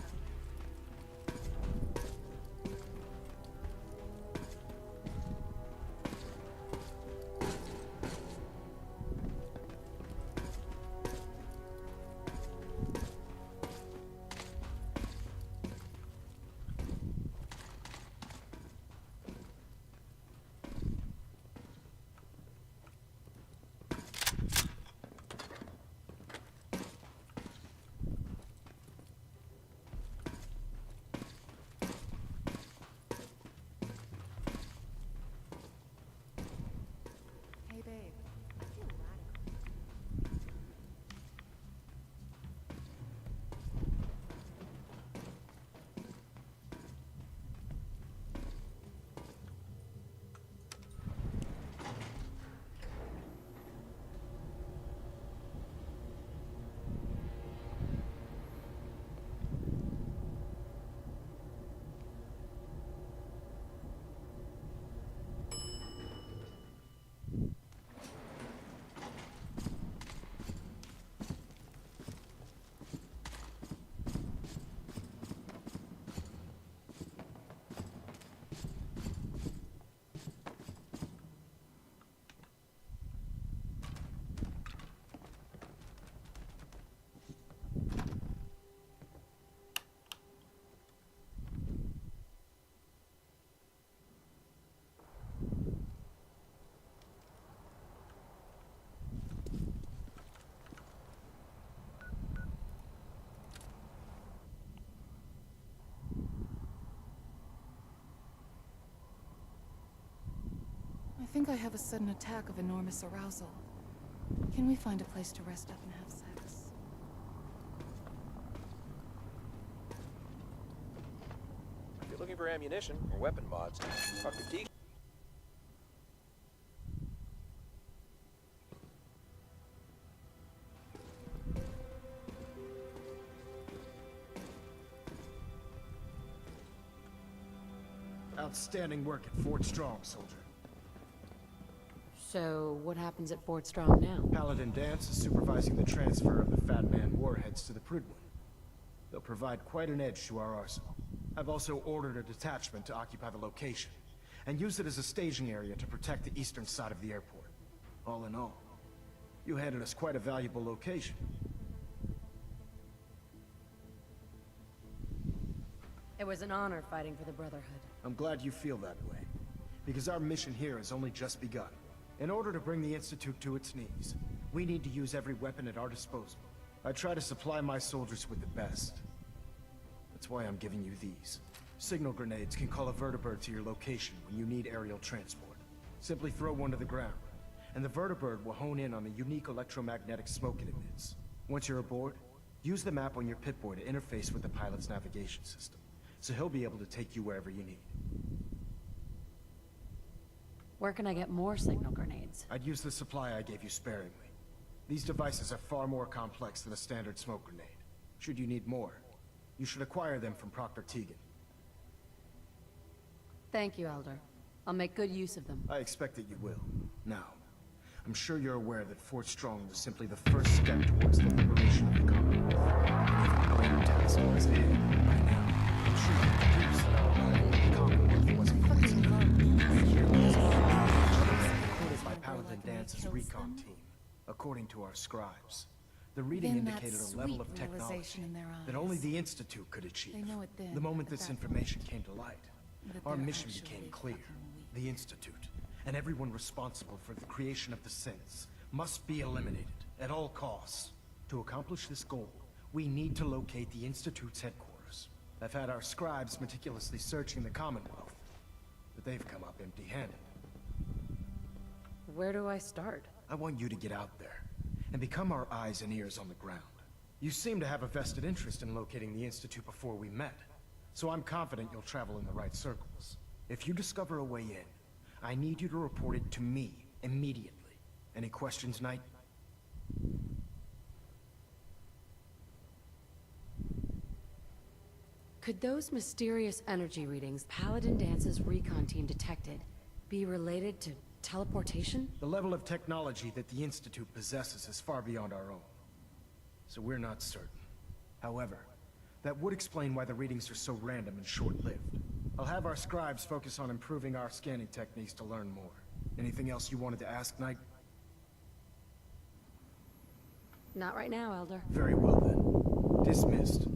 Hey babe, I feel radical. I think I have a sudden attack of enormous arousal. Can we find a place to rest up and have sex? If you're looking for ammunition or weapon mods, talk to D. Outstanding work at Fort Strong, soldier. So, what happens at Fort Strong now? Paladin Dance is supervising the transfer of the Fat Man warheads to the Prydwen. They'll provide quite an edge to our arsenal. I've also ordered a detachment to occupy the location, and use it as a staging area to protect the eastern side of the airport. All in all, you handed us quite a valuable location. It was an honor fighting for the Brotherhood. I'm glad you feel that way, because our mission here has only just begun. In order to bring the Institute to its knees, we need to use every weapon at our disposal. I try to supply my soldiers with the best. That's why I'm giving you these. Signal grenades can call a vertibird to your location when you need aerial transport. Simply throw one to the ground, and the vertibird will hone in on the unique electromagnetic smoke it emits. Once you're aboard, use the map on your Pip-Boy to interface with the pilot's navigation system, so he'll be able to take you wherever you need. Where can I get more signal grenades? I'd use the supply I gave you sparingly. These devices are far more complex than a standard smoke grenade. Should you need more, you should acquire them from Proctor Teagan. Thank you, Elder. I'll make good use of them. I expect that you will. Now, I'm sure you're aware that Fort Strong was simply the first step towards the liberation of the Commonwealth. And even a greater task was ahead by now. I'm sure you can deduce that the Commonwealth wasn't fucking by Paladin Dance's recon team, according to our scribes. The reading indicated a level of technology that only the Institute could achieve. The moment this information came to light, our mission became clear. The Institute, and everyone responsible for the creation of the synths must be eliminated at all costs. To accomplish this goal, we need to locate the Institute's headquarters. I've had our scribes meticulously searching the Commonwealth, but they've come up empty-handed. Where do I start? I want you to get out there and become our eyes and ears on the ground. You seem to have a vested interest in locating the Institute before we met, so I'm confident you'll travel in the right circles. If you discover a way in, I need you to report it to me immediately. Any questions, Knight? Could those mysterious energy readings Paladin Dance's recon team detected be related to teleportation? The level of technology that the Institute possesses is far beyond our own, so we're not certain. However, that would explain why the readings are so random and short-lived. I'll have our scribes focus on improving our scanning techniques to learn more. Anything else you wanted to ask, Knight? Not right now, Elder. Very well then. Dismissed.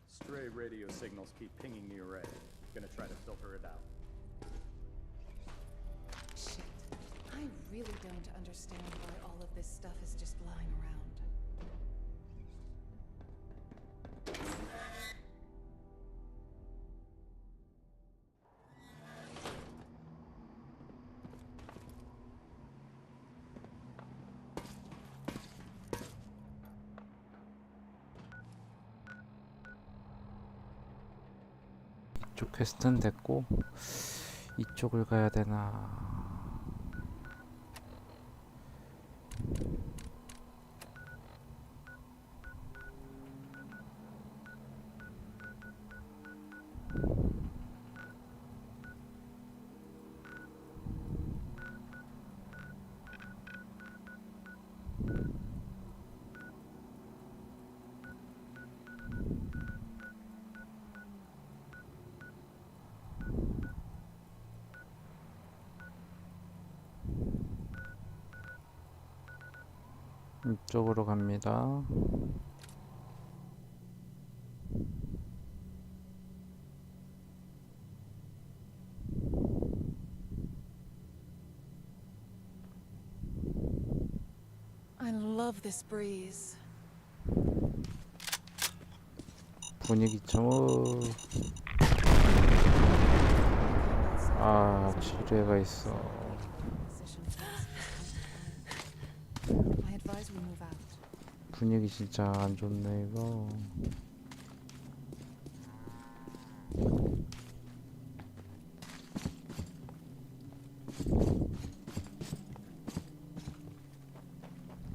Stray radio signals keep pinging the array. Gonna try to filter it out. Shit. I really don't understand why all of this stuff is just lying around. 이쪽 퀘스트는 됐고 이쪽을 가야 되나? 이쪽으로 갑니다. I love this breeze. 분위기 좀 아, 지뢰가 있어. I advise we move out. 분위기 진짜 안 좋네 이거.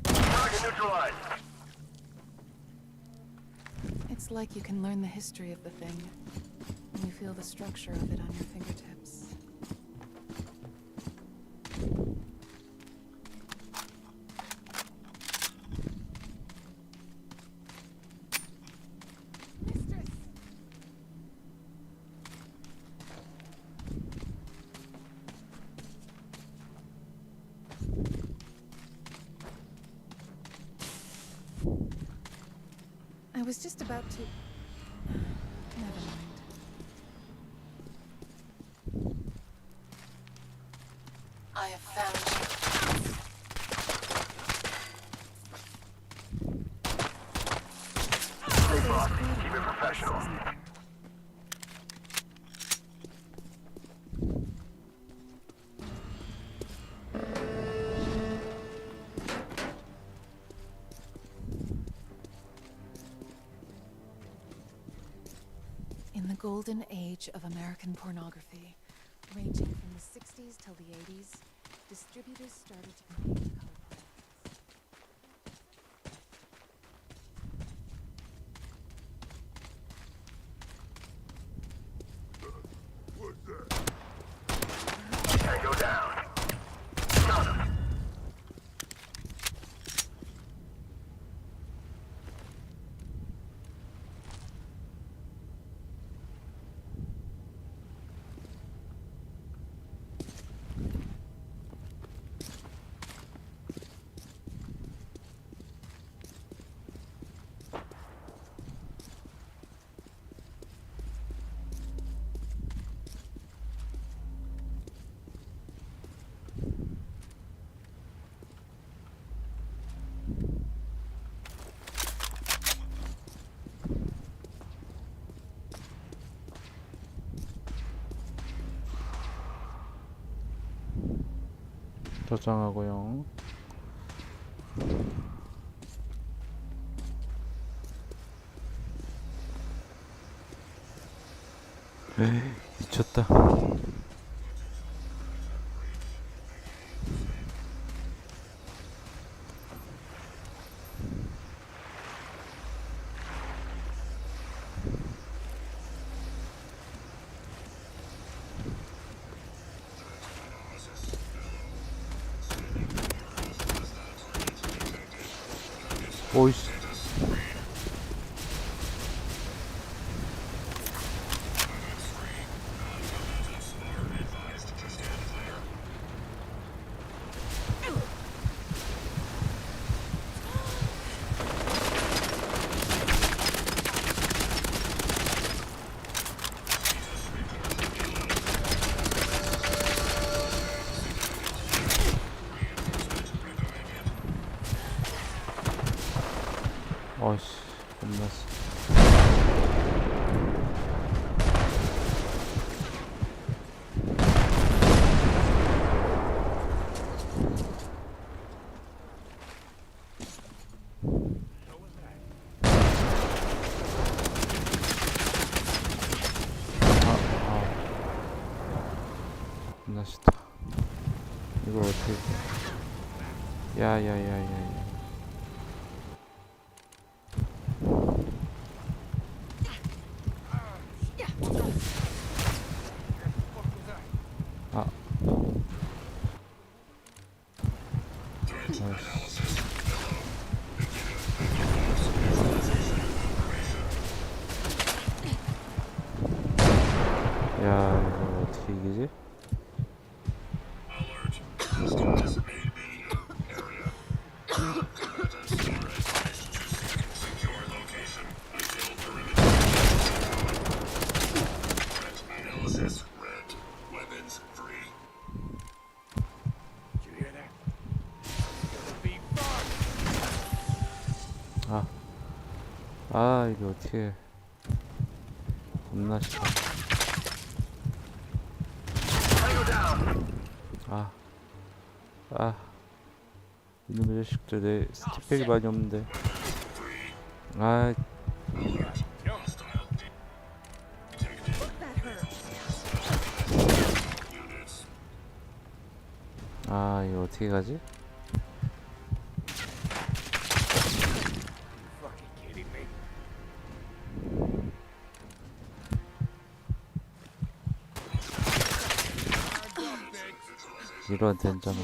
Target neutralized. It's like you can learn the history of the thing when you feel the structure of it on your fingertips. I was just about to... Never mind. I have found you. Stay frosty. Keep it professional. In the golden age of American pornography, ranging from the 60s till the 80s, distributors started to compete with color Tango down. Got him. 저장하고요. 에이, 미쳤다. 오이씨. 어이씨, 겁났어. 겁나시다. 이걸 어떻게? 야야야야야. 야, 이거 어떻게 이기지? 이게 어떻게 겁나 싫어. 이놈의 자식들, 내 스티팩이 많이 없는데. 이거 어떻게 가지? 이런 된장은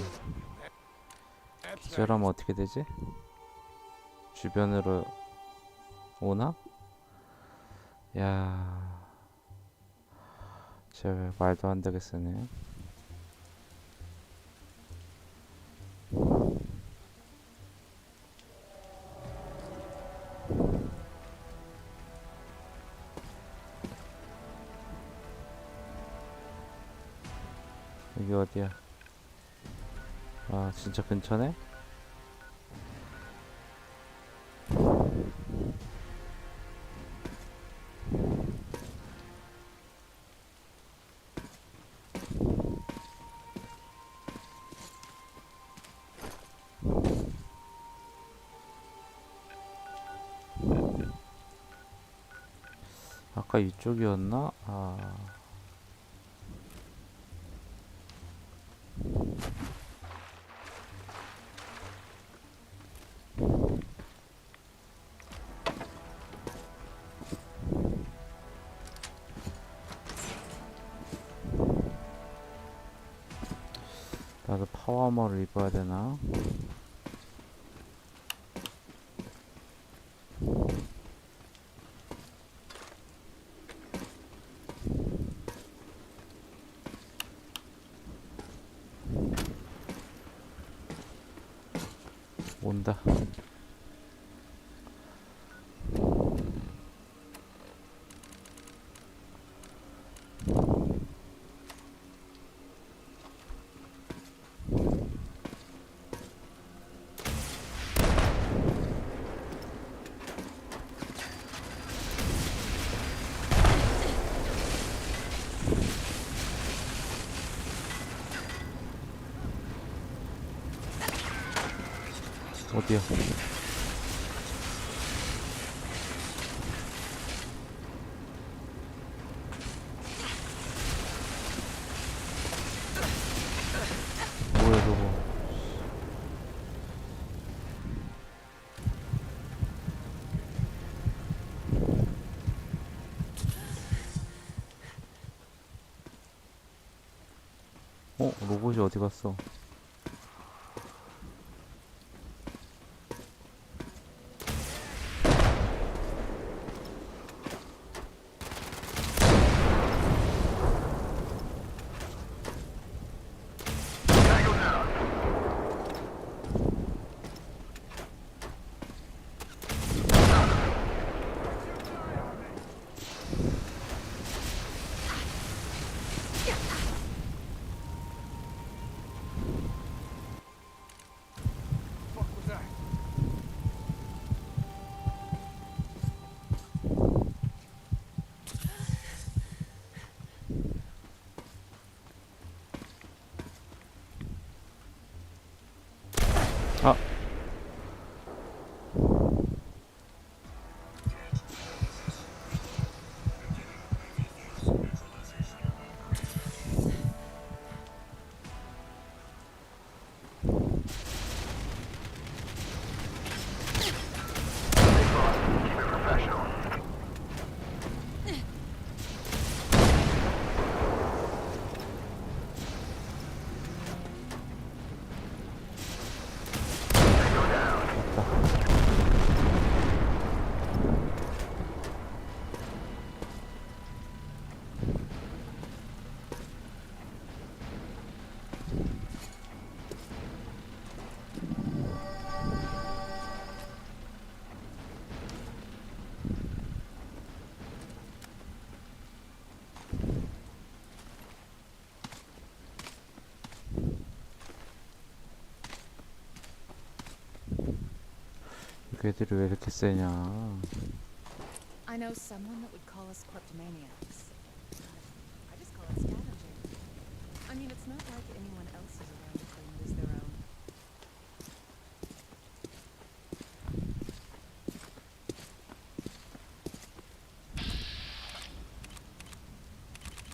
기절하면 어떻게 되지? 주변으로 오나? 야, 진짜 말도 안 되게 쓰네. 여기 어디야? 진짜 근처네? 아까 이쪽이었나? 나도 파워아머를 입어야 되나? 온다. 어디야? 뭐야 저거? 로봇이 어디 갔어? 아. 걔들이 왜 이렇게 세냐? I know someone that would call us kleptomaniacs. I just call it scavenging. I mean, it's not like anyone else is around to claim it as their own.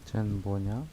쟨 뭐냐?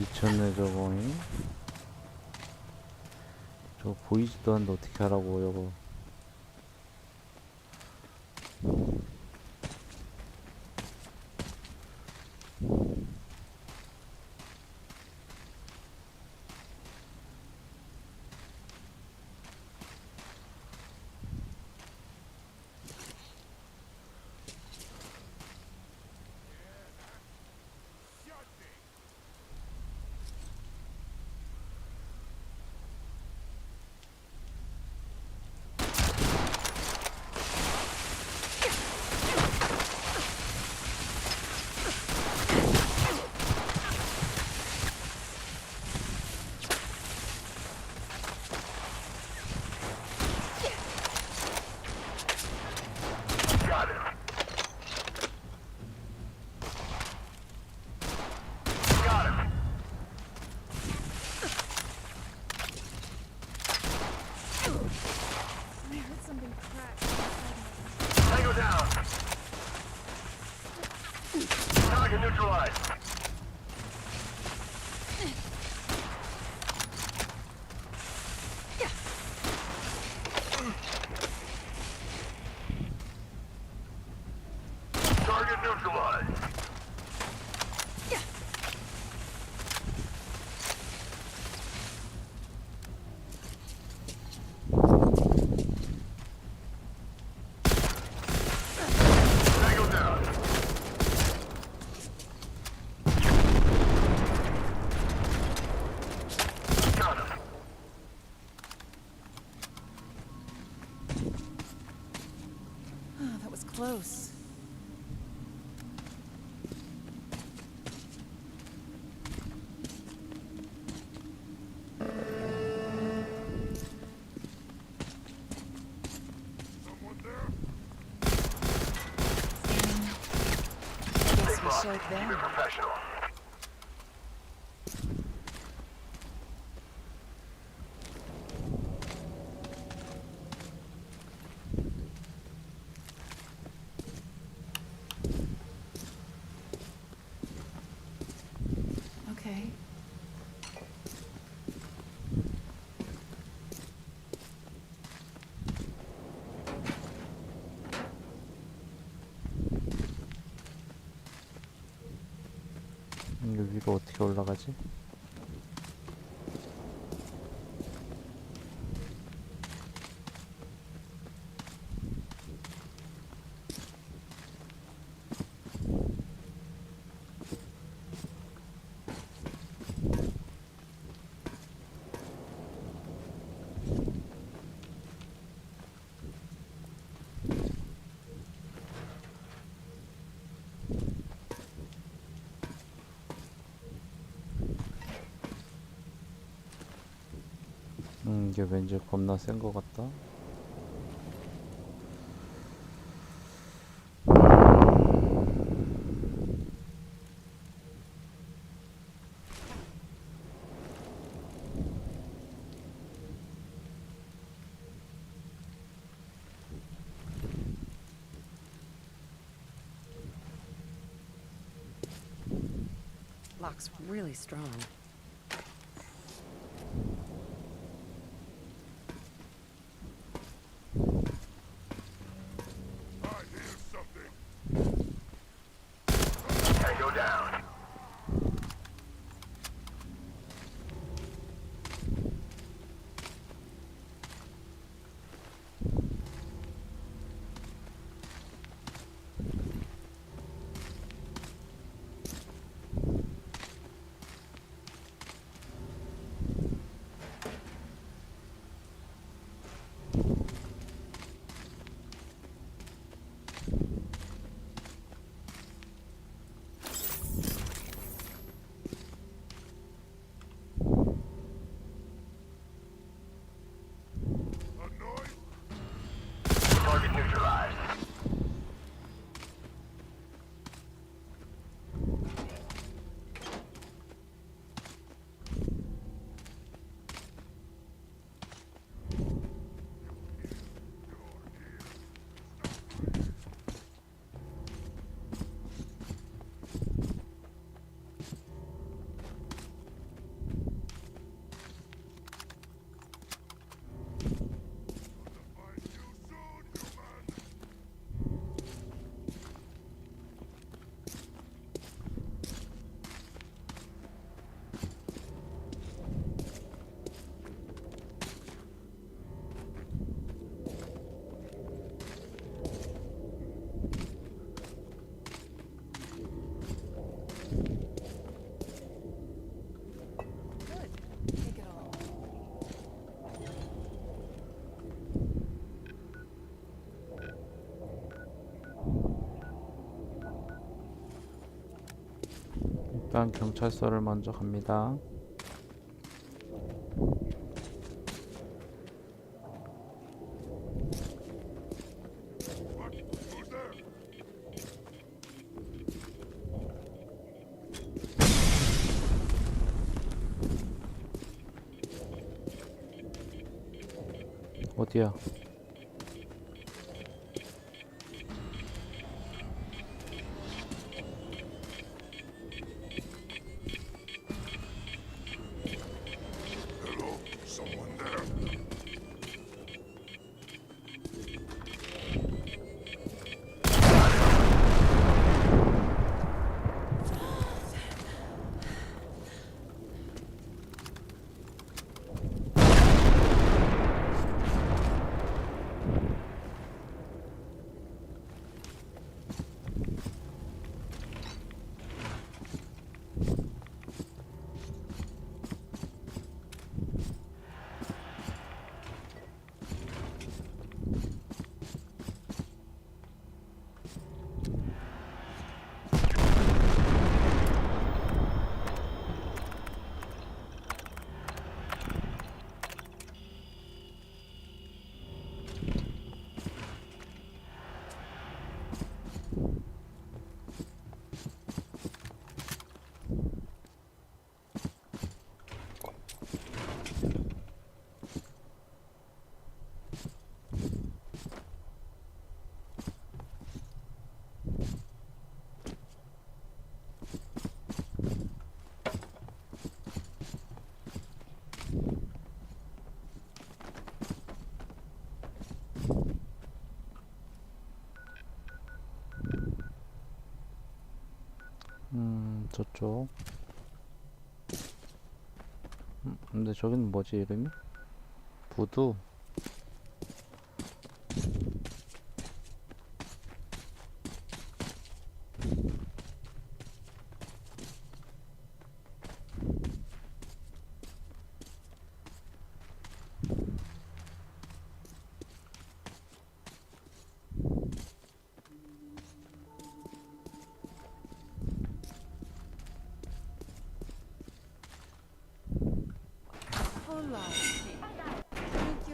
미쳤네 저거. 저거 보이지도 않는데 어떻게 하라고 저거. close. Guess we showed Keep them. it professional. Okay. 여기 위로 어떻게 올라가지? 이게 왠지 겁나 센 것 같다. Lock's really strong. Tango down. Target neutralized. Take it all. 일단 경찰서를 먼저 갑니다. 어디야? 저쪽. 근데 저기는 뭐지 이름이? 부두.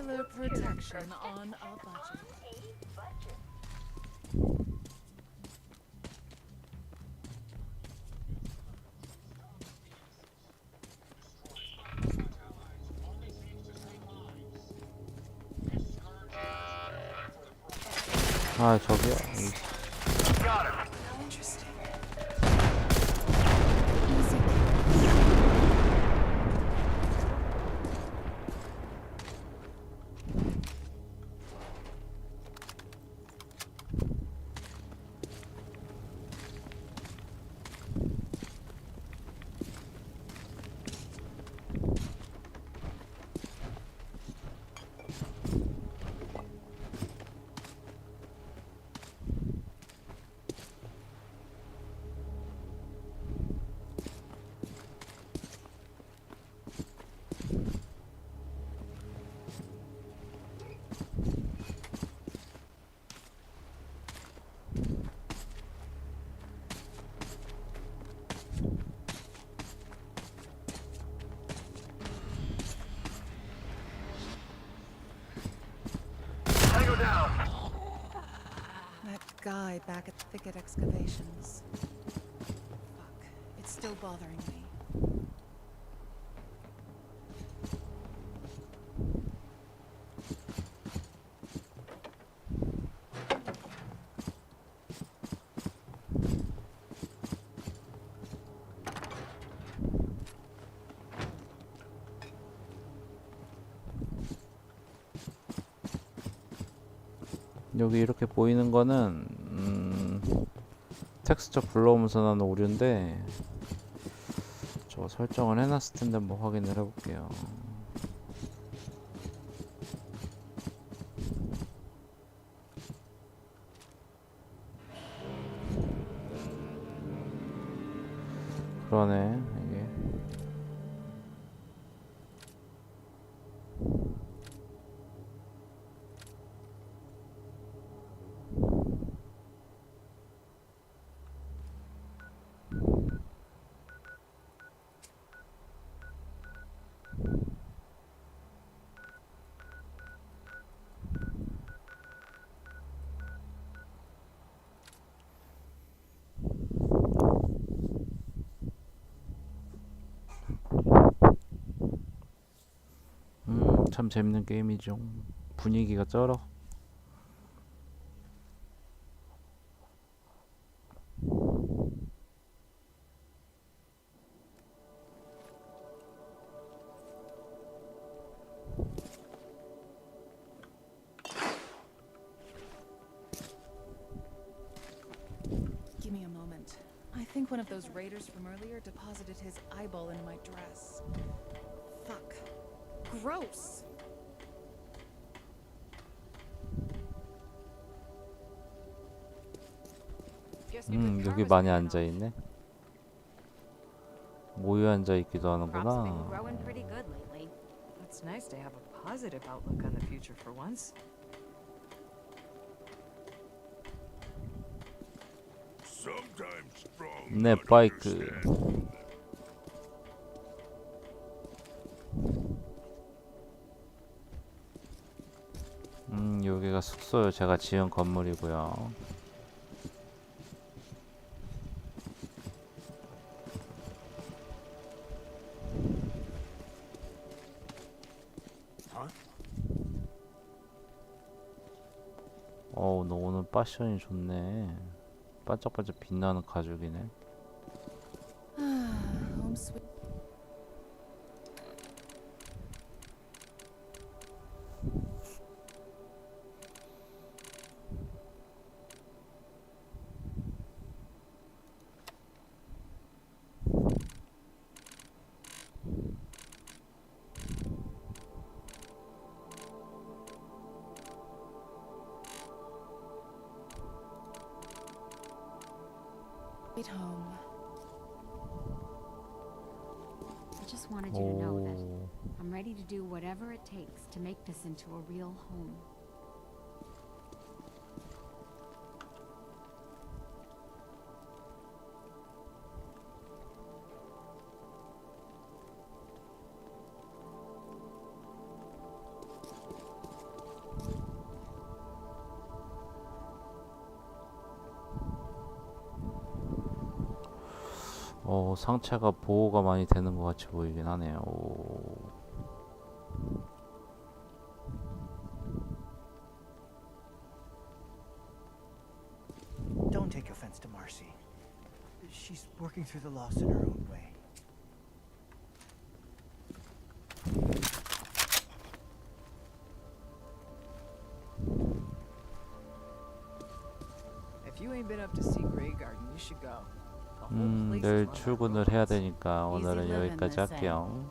Nuclear protection on a budget. 아 저기요. That guy back at Thicket Excavations. Fuck, it's still bothering me. 여기 이렇게 보이는 거는 텍스처 불러오면서 나는 오류인데 저거 설정을 해놨을 텐데 한번 확인을 해볼게요. 그러네 이게. 참 재밌는 게임이죠. 분위기가 쩔어. Give me a moment. I think one of those raiders from earlier deposited his eyeball in my dress. Fuck. Gross. 여기 많이 앉아있네. 모여 앉아있기도 하는구나. Growing pretty good lately. It's nice to have a positive outlook on the future for once. 내 바이크. 여기가 숙소요. 제가 지은 건물이고요. 어우, 너 오늘 패션이 좋네. 반짝반짝 빛나는 가죽이네. Home sweet. Sweet home. I just wanted you to know that I'm ready to do whatever it takes to make this into a real home. 상체가 보호가 많이 되는 것 같이 보이긴 하네요. Don't take offense to Marcy. She's working through the loss in her own way. If you ain't been up to see Grey Garden, you should go. 내일 출근을 해야 되니까 오늘은 여기까지 할게요.